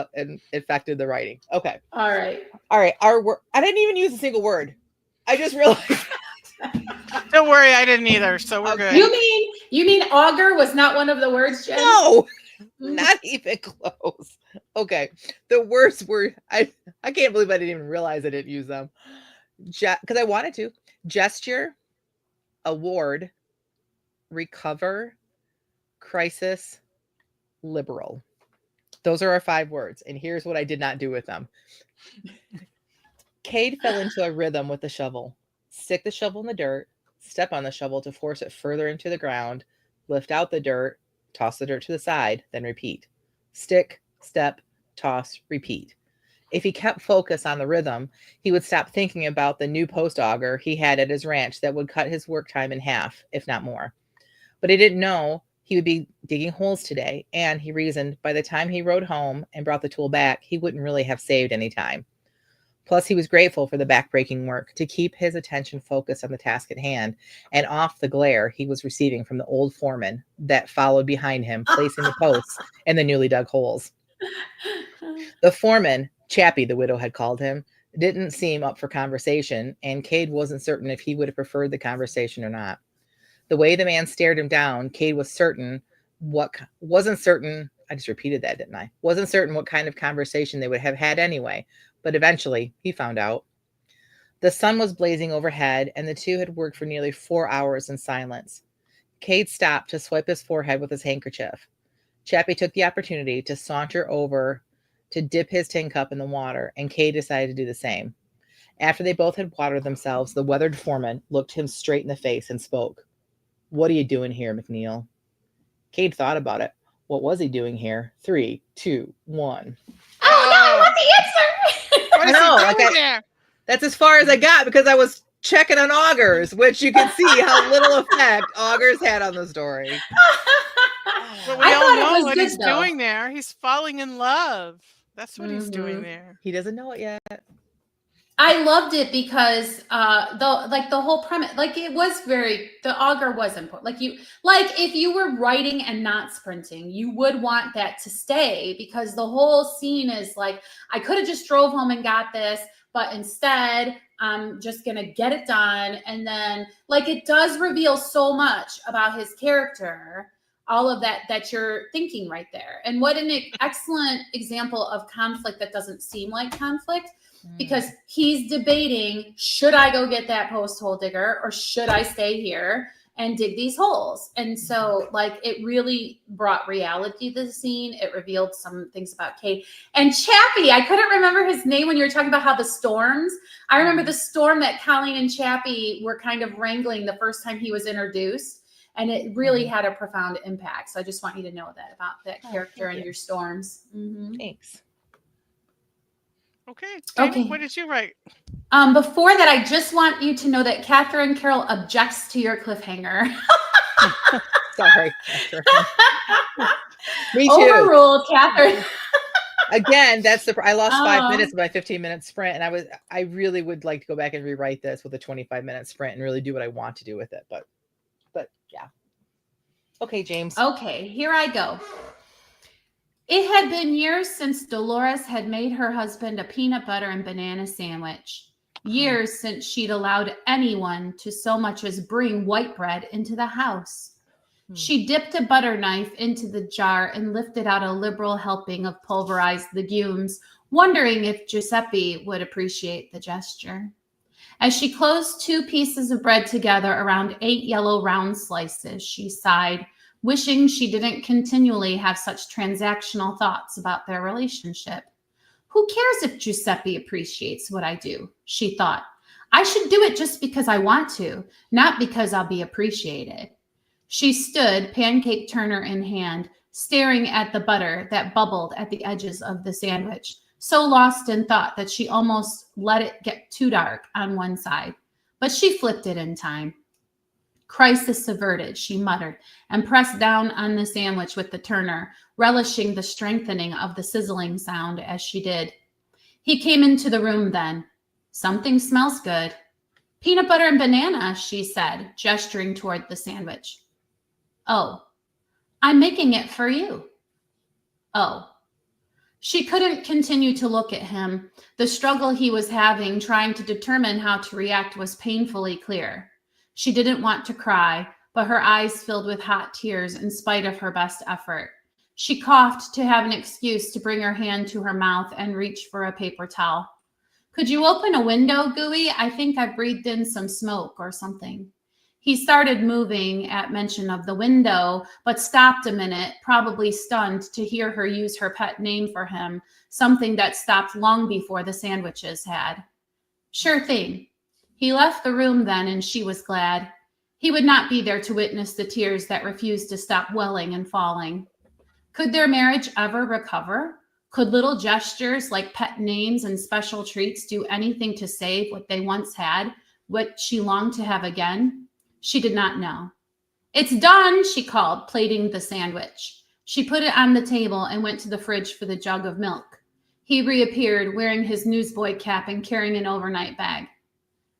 A: affected the writing. Okay.
B: All right.
A: I didn't even use a single word. I just realized.
C: Don't worry, I didn't either, so we're good.
B: You mean auger was not one of the words, Jen?
A: No, not even close. Okay. The worst word, I can't believe I didn't even realize I didn't use them. Because I wanted to. Gesture, award, recover, crisis, liberal. Those are our 5 words. And here's what I did not do with them. Cade fell into a rhythm with the shovel. Stick the shovel in the dirt, step on the shovel to force it further into the ground, lift out the dirt, toss the dirt to the side, then repeat. Stick, step, toss, repeat. If he kept focus on the rhythm, he would stop thinking about the new post auger he had at his ranch that would cut his work time in half, if not more. But he didn't know he would be digging holes today, and he reasoned by the time he rode home and brought the tool back, he wouldn't really have saved any time. Plus, he was grateful for the backbreaking work to keep his attention focused on the task at hand and off the glare he was receiving from the old foreman that followed behind him, placing the posts in the newly dug holes. The foreman, Chappie, the widow had called him, didn't seem up for conversation, and Cade wasn't certain if he would have preferred the conversation or not. The way the man stared him down, Cade wasn't certain. I just repeated that, didn't I? Wasn't certain what kind of conversation they would have had anyway, but eventually he found out. The sun was blazing overhead, and the two had worked for nearly 4 hours in silence. Cade stopped to swipe his forehead with his handkerchief. Chappie took the opportunity to saunter over to dip his tin cup in the water, and Cade decided to do the same. After they both had watered themselves, the weathered foreman looked him straight in the face and spoke. "What are you doing here, McNeil?" Cade thought about it. What was he doing here? 3, 2, 1.
B: Oh, no, I want the answer.
C: What is he doing there?
A: That's as far as I got because I was checking on augers, which you can see how little effect augers had on the story.
C: But we all know what he's doing there. He's falling in love. That's what he's doing there.
A: He doesn't know it yet.
B: I loved it because the whole premise, it was the auger was important. If you were writing and not sprinting, you would want that to stay, because the whole scene is like, I could have just drove home and got this, but instead I'm just gonna get it done. And then it does reveal so much about his character, all of that you're thinking right there. And what an excellent example of conflict that doesn't seem like conflict. Because he's debating, should I go get that post hole digger or should I stay here and dig these holes? And so it really brought reality to the scene. It revealed some things about Cade. And Chappie, I couldn't remember his name when you were talking about how the storms. I remember the storm that Colleen and Chappie were kind of wrangling the first time he was introduced. And it really had a profound impact. So I just want you to know that about that character and your storms.
A: Thanks.
C: Okay. Dana, what did you write?
B: Before that, I just want you to know that Catherine Carroll objects to your cliffhanger.
A: Sorry. Me too.
B: Overruled, Catherine.
A: Again, I lost 5 minutes of my 15-minute sprint, and I really would like to go back and rewrite this with a 25-minute sprint and really do what I want to do with it. But yeah. Okay, James.
B: Okay, here I go. It had been years since Dolores had made her husband a peanut butter and banana sandwich. Years since she'd allowed anyone to so much as bring white bread into the house. She dipped a butter knife into the jar and lifted out a liberal helping of pulverized legumes, wondering if Giuseppe would appreciate the gesture. As she closed 2 pieces of bread together around 8 yellow round slices, she sighed, wishing she didn't continually have such transactional thoughts about their relationship. Who cares if Giuseppe appreciates what I do? She thought. I should do it just because I want to, not because I'll be appreciated. She stood, pancake turner in hand, staring at the butter that bubbled at the edges of the sandwich, so lost in thought that she almost let it get too dark on one side. But she flipped it in time. Crisis averted, she muttered, and pressed down on the sandwich with the turner, relishing the strengthening of the sizzling sound as she did. He came into the room then. Something smells good. Peanut butter and banana, she said, gesturing toward the sandwich. Oh, I'm making it for you. Oh. She couldn't continue to look at him. The struggle he was having, trying to determine how to react, was painfully clear. She didn't want to cry, but her eyes filled with hot tears in spite of her best effort. She coughed to have an excuse to bring her hand to her mouth and reach for a paper towel. Could you open a window, Gooey? I think I breathed in some smoke or something. He started moving at mention of the window, but stopped a minute, probably stunned to hear her use her pet name for him, something that stopped long before the sandwiches had. Sure thing. He left the room then, and she was glad. He would not be there to witness the tears that refused to stop welling and falling. Could their marriage ever recover? Could little gestures like pet names and special treats do anything to save what they once had, what she longed to have again? She did not know. It's done, she called, plating the sandwich. She put it on the table and went to the fridge for the jug of milk. He reappeared, wearing his newsboy cap and carrying an overnight bag.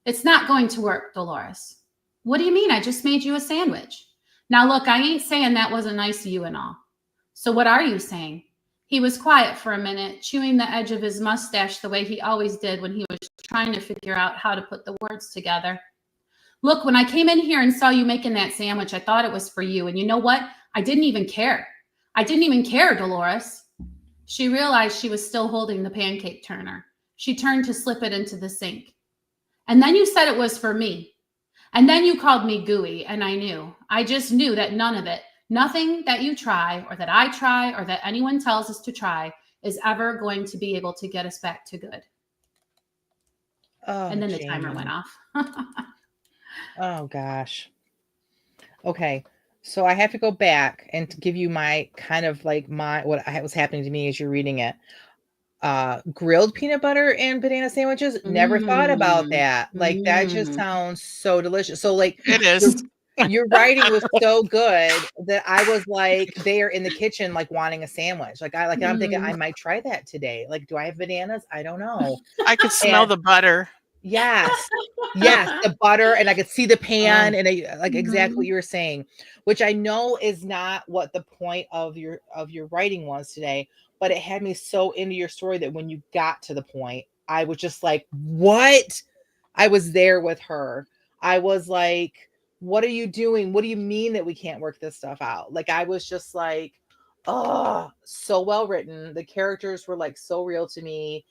B: It's not going to work, Dolores. What do you mean? I just made you a sandwich. Now look, I ain't saying that wasn't nice of you and all. So what are you saying? He was quiet for a minute, chewing the edge of his mustache the way he always did when he was trying to figure out how to put the words together. Look, when I came in here and saw you making that sandwich, I thought it was for you. And you know what? I didn't even care. I didn't even care, Dolores. She realized she was still holding the pancake turner. She turned to slip it into the sink. And then you said it was for me. And then you called me gooey, and I just knew that none of it, nothing that you try or that I try or that anyone tells us to try is ever going to be able to get us back to good.
A: Oh,
B: and then the
A: Jamie.
B: timer went off.
A: Oh gosh. Okay. So I have to go back and to give you my kind of like what was happening to me as you're reading it. Grilled peanut butter and banana sandwiches. Never thought about that. Like that just sounds so delicious. So like
C: It is.
A: your writing was so good that I was like there in the kitchen, like wanting a sandwich. I'm thinking I might try that today. Like, do I have bananas? I don't know.
C: I could smell the butter.
A: Yes. Yes, the butter, and I could see the pan, and like exactly what you were saying, which I know is not what the point of your writing was today, but it had me so into your story that when you got to the point, I was just like, "What?" I was there with her. I was like, "What are you doing? What do you mean that we can't work this stuff out?" Like I was just like, "Oh, so well written. The characters were like so real to me,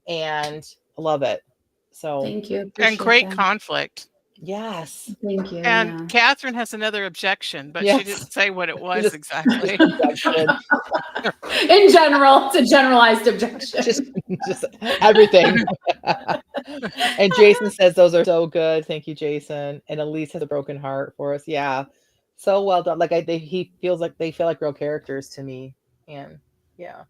A: and I love it." So
B: Thank you.
C: And
B: Appreciate
C: great
B: that.
C: conflict.
A: yes.
B: Thank you.
C: And
B: Yeah.
C: Catherine has another objection, but she
A: Yes.
C: didn't say what it was
A: Just-
C: exactly.
B: In general, it's a generalized objection.
A: just everything. And Jason says those are so good. Thank you, Jason. And Elise has a broken heart for us. Yeah. So well done. Like he feels like they feel like real characters to me. And yeah.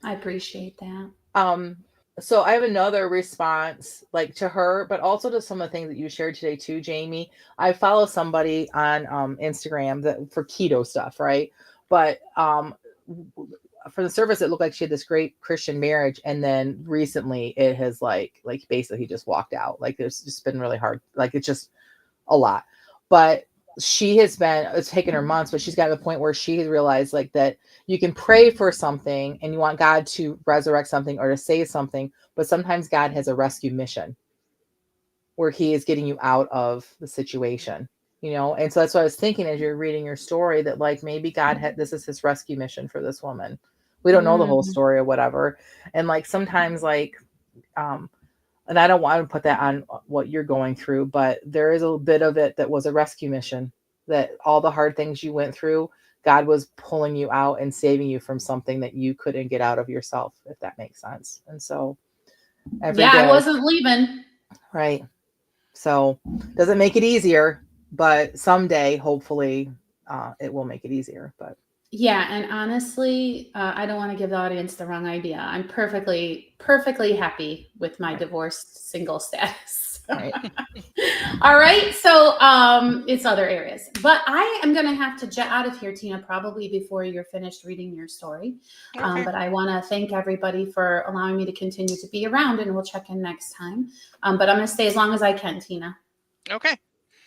B: I appreciate that.
A: So I have another response like to her, but also to some of the things that you shared today too, Jamie. I follow somebody on Instagram that for keto stuff, right? But for the surface it looked like she had this great Christian marriage, and then recently it has like basically he just walked out. Like there's just been really hard, like it's just a lot. But it's taken her months, but she's got to the point where she has realized like that you can pray for something and you want God to resurrect something or to save something, but sometimes God has a rescue mission where he is getting you out of the situation, And so that's what I was thinking as you're reading your story, that like maybe God had, this is his rescue mission for this woman. We don't know the whole story or whatever. And like sometimes like, and I don't want to put that on what you're going through, but there is a bit of it that was a rescue mission, that all the hard things you went through, God was pulling you out and saving you from something that you couldn't get out of yourself, if that makes sense. And so every day,
B: I wasn't leaving.
A: Right. So doesn't make it easier, but someday, hopefully, it will make it easier. But
B: yeah, and honestly, I don't want to give the audience the wrong idea. I'm perfectly happy with my divorced single status.
A: right.
B: All right, so it's other areas, but I am going to have to jet out of here, Tina, probably before you're finished reading your story.
C: Okay.
B: But I want to thank everybody for allowing me to continue to be around, and we'll check in next time. But I'm going to stay as long as I can, Tina.
C: Okay.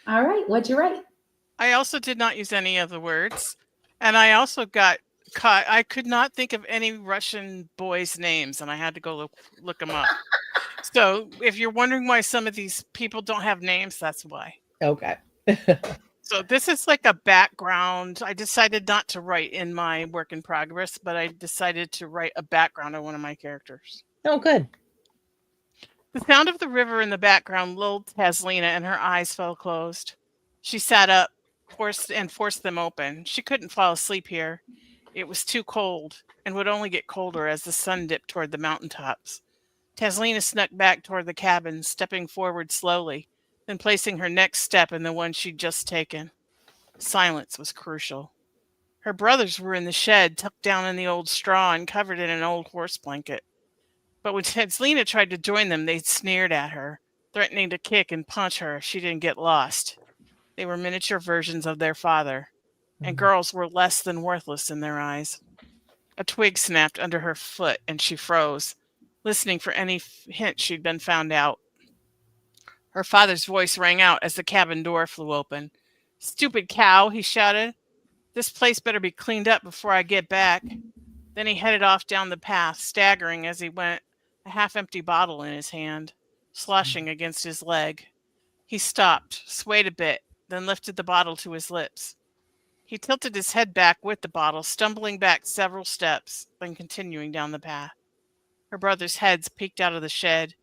B: All right, what'd you write?
C: I also did not use any of the words. And I also got caught. I could not think of any Russian boys' names, and I had to go look them up. So if you're wondering why some of these people don't have names, that's why.
A: Okay.
C: So this is like a background. I decided not to write in my work in progress, but I decided to write a background on one of my characters.
A: Oh, good.
C: The sound of the river in the background lulled Taslina, and her eyes fell closed. She sat up, forced them open. She couldn't fall asleep here. It was too cold, and would only get colder as the sun dipped toward the mountaintops. Taslina snuck back toward the cabin, stepping forward slowly, then placing her next step in the one she'd just taken. Silence was crucial. Her brothers were in the shed, tucked down in the old straw and covered in an old horse blanket. But when Taslina tried to join them, they sneered at her, threatening to kick and punch her if she didn't get lost. They were miniature versions of their father, and girls were less than worthless in their eyes. A twig snapped under her foot, and she froze, listening for any hint she'd been found out. Her father's voice rang out as the cabin door flew open. "Stupid cow," he shouted. "This place better be cleaned up before I get back." Then he headed off down the path, staggering as he went, a half-empty bottle in his hand, sloshing against his leg. He stopped, swayed a bit, then lifted the bottle to his lips. He tilted his head back with the bottle, stumbling back several steps, then continuing down the path. Her brothers' heads peeked out of the shed,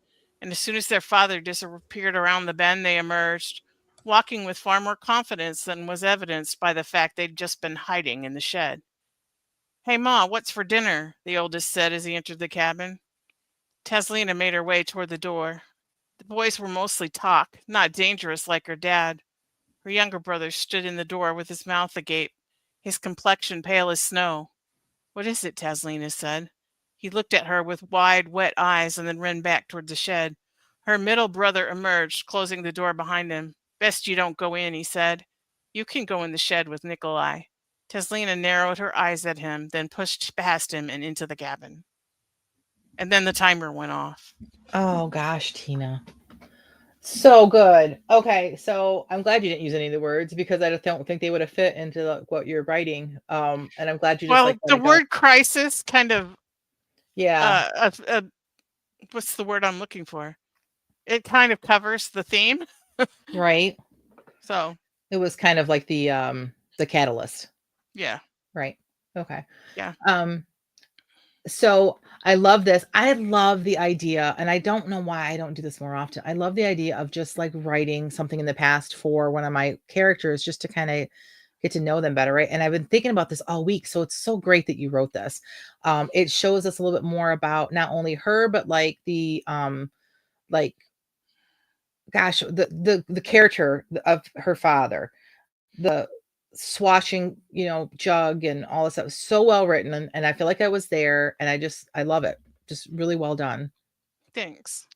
C: And as soon as their father disappeared around the bend, they emerged, walking with far more confidence than was evidenced by the fact they'd just been hiding in the shed. "Hey, Ma, what's for dinner?" the oldest said as he entered the cabin. Teslina made her way toward the door. The boys were mostly talk, not dangerous like her dad. Her younger brother stood in the door with his mouth agape, his complexion pale as snow. "What is it?" Teslina said. He looked at her with wide, wet eyes and then ran back toward the shed. Her middle brother emerged, closing the door behind him. "Best you don't go in," he said. "You can go in the shed with Nikolai." Teslina narrowed her eyes at him, then pushed past him and into the cabin. And then the timer went off.
A: Oh gosh, Tina. So good. Okay, so I'm glad you didn't use any of the words because I just don't think they would have fit into what you're writing. And I'm glad you just
C: Well,
A: like
C: the
A: let it go.
C: word crisis kind of,
A: Yeah,
C: what's the word I'm looking for? It kind of covers the theme.
A: right.
C: So,
A: It was kind of like the catalyst,
C: yeah,
A: right? Okay.
C: yeah.
A: So I love this. I love the idea, and I don't know why I don't do this more often. I love the idea of just like writing something in the past for one of my characters just to kind of get to know them better, right? And I've been thinking about this all week. So it's so great that you wrote this. It shows us a little bit more about not only her, but like like gosh, the character of her father, the swashing, jug and all this stuff was so well written, and I feel like I was there, and I love it. Just really well done.
C: Thanks.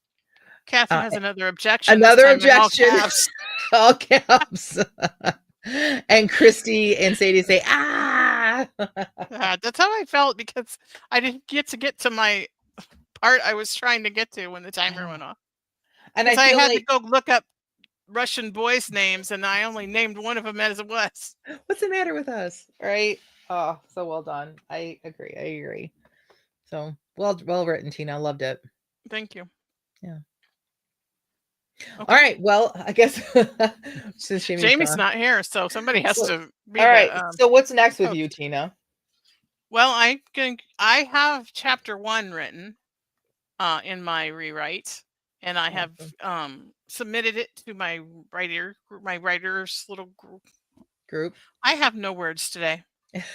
C: Catherine
A: Uh,
C: has another objection, this
A: Another
C: time in all
A: objection,
C: caps.
A: all caps. And Christy and Sadie say, "Ah."
C: That's how I felt because I didn't get to my part I was trying to get to when the
A: I
C: timer
A: know.
C: went off.
A: And I
C: Because I
A: feel
C: had to
A: like,
C: go look up Russian boys' names, and I only named one of them as it was.
A: what's the matter with us, right? Oh, so well done. I agree. So well written, Tina. Loved it.
C: Thank you.
A: Yeah. All
C: Okay.
A: right. Well, I guess since Jamie's
C: Jamie's
A: gone.
C: not here, so somebody has
A: So,
C: to be
A: all right.
C: the
A: So what's next with
C: host.
A: you, Tina?
C: Well, I have chapter 1 written in my rewrite, and I have
A: Awesome.
C: submitted it to my writer's little group.
A: Group.
C: I have no words today.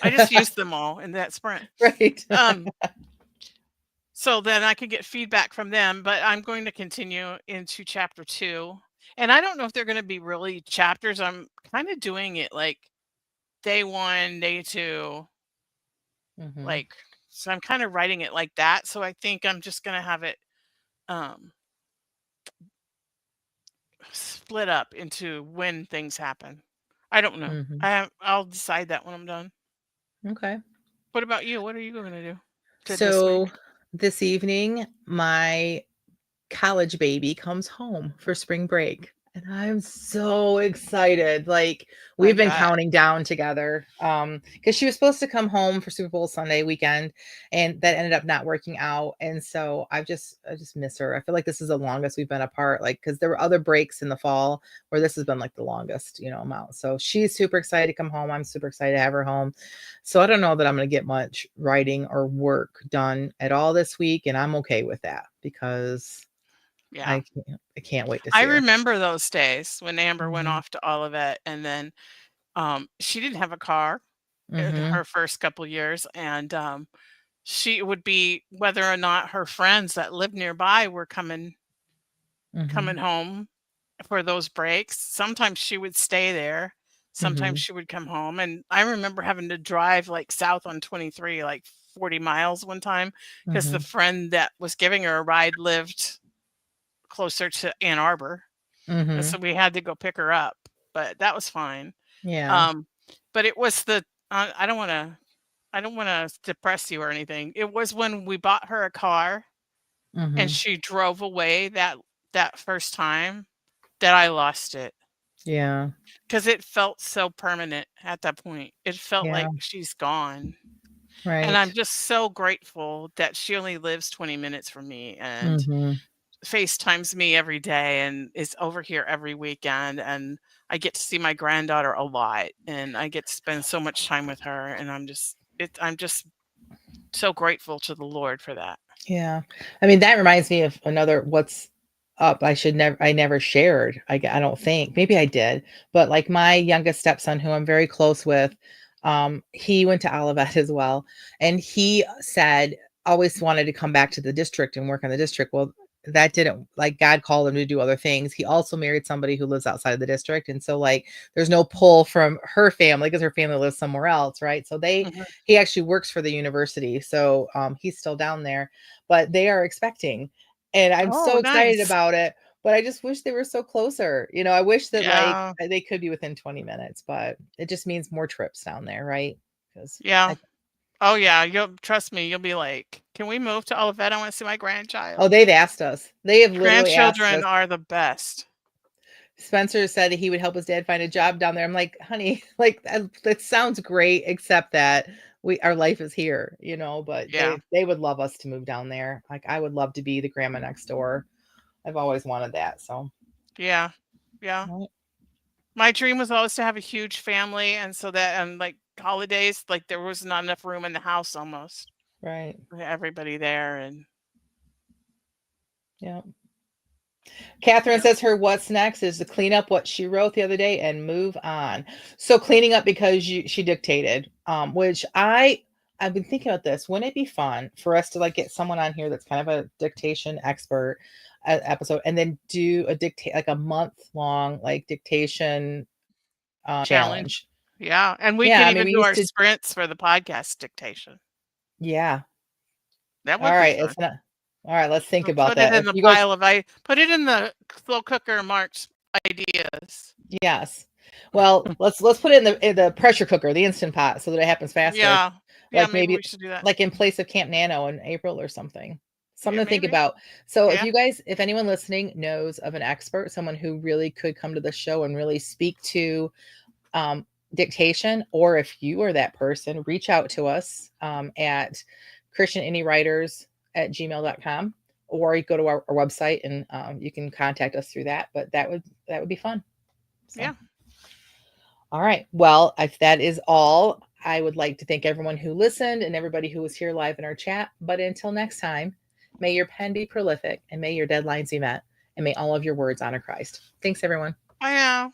C: I just used them all in that sprint.
A: Right.
C: So then I could get feedback from them, but I'm going to continue into chapter 2. And I don't know if they're going to be really chapters. I'm kind of doing it like day 1, day 2,
A: Mhm.
C: like, so I'm kind of writing it like that. So I think I'm just going to have it split up into when things happen. I don't know.
A: Mhm.
C: I'll decide that when I'm done.
A: Okay.
C: What about you? What are you going to do this week?
A: So this evening, my college baby comes home for spring break. And I'm so excited. Like
C: I
A: we've been
C: bet.
A: counting down together. Because she was supposed to come home for Super Bowl Sunday weekend, and that ended up not working out. And so I just miss her. I feel like this is the longest we've been apart. Like, because there were other breaks in the fall where this has been like the longest, amount. So she's super excited to come home. I'm super excited to have her home. So I don't know that I'm gonna get much writing or work done at all this week. And I'm okay with that because
C: Yeah.
A: I can't wait to
C: I
A: see her.
C: remember those days when Amber went
A: Mhm.
C: off to Olivet, and then she didn't have a car in
A: Mhm.
C: her first couple years, and she would be, whether or not her friends that lived nearby were coming
A: Mhm.
C: home for those breaks. Sometimes she would stay there. Sometimes
A: Mhm.
C: she would come home. And I remember having to drive like south on 23, like 40 miles one time, because the
A: Mhm.
C: friend that was giving her a ride lived closer to Ann Arbor. And so
A: Mhm.
C: we had to go pick her up, but that was fine.
A: Yeah.
C: Um, but it was I don't want to depress you or anything. It was when we bought her a car and
A: Mhm.
C: she drove away that first time that I lost it,
A: Yeah.
C: because it felt so permanent at that point. It felt
A: Yeah.
C: like she's gone. And I'm
A: Right.
C: just so grateful that she only lives 20 minutes from me and
A: Mhm.
C: FaceTimes me every day and is over here every weekend. And I get to see my granddaughter a lot and I get to spend so much time with her. And I'm just so grateful to the Lord for that.
A: Yeah. I mean, that reminds me of another what's up. I never shared. I don't think, maybe I did, but like my youngest stepson, who I'm very close with, he went to Olivet as well. And he said, always wanted to come back to the district and work in the district. Well, that didn't, like, God called him to do other things. He also married somebody who lives outside of the district. And so like, there's no pull from her family because her family lives somewhere else. Right. So he actually works for the university. So he's still down there, but they are expecting. And I'm
C: Oh,
A: so excited
C: nice.
A: about it, but I just wish they were so closer. I wish that like
C: Yeah.
A: they could be within 20 minutes, but it just means more trips down there, right? Because
C: Yeah. Oh, yeah. You'll trust me. You'll be like, can we move to Olivet? I want to see my grandchild.
A: they've asked us. They have literally asked
C: Grandchildren
A: us.
C: are the best.
A: Spencer said that he would help his dad find a job down there. I'm like, honey, like that sounds great, except that our life is here, but
C: Yeah.
A: they would love us to move down there. Like I would love to be the grandma next door. I've always wanted that. So
C: Yeah. Yeah.
A: right.
C: My dream was always to have a huge family. And so that, like holidays, like there was not enough room in the house almost.
A: Right.
C: Everybody there. And
A: Yeah. Catherine
C: yeah.
A: says her what's next is to clean up what she wrote the other day and move on. So cleaning up because she dictated, which I've been thinking about this. Wouldn't it be fun for us to like get someone on here that's kind of a dictation expert episode, and then do a dictate like a month long like dictation challenge?
C: Yeah. And we
A: Yeah,
C: could
A: I mean
C: even
A: we
C: do
A: used
C: our
A: to.
C: sprints for the podcast dictation.
A: Yeah.
C: That
A: All
C: would be
A: right.
C: fun.
A: It's not. All right. Let's think
C: So
A: about
C: put it
A: that.
C: in
A: If
C: the
A: you guys.
C: pile of put it in the slow cooker, Mark's ideas.
A: Yes. Well, let's put it in the pressure cooker, the Instant Pot, so that it happens faster.
C: Yeah. Yeah,
A: Like
C: maybe
A: maybe
C: we should do that.
A: like in place of Camp Nano in April or something.
C: Yeah,
A: Something to think
C: maybe.
A: about. So
C: Yeah.
A: if anyone listening knows of an expert, someone who really could come to the show and really speak to dictation, or if you are that person, reach out to us at christianindywriters@gmail.com, or you go to our website and you can contact us through that. But that would be fun. So.
C: Yeah.
A: All right. Well, if that is all, I would like to thank everyone who listened and everybody who was here live in our chat. But until next time, may your pen be prolific and may your deadlines be met and may all of your words honor Christ. Thanks, everyone.
C: I know.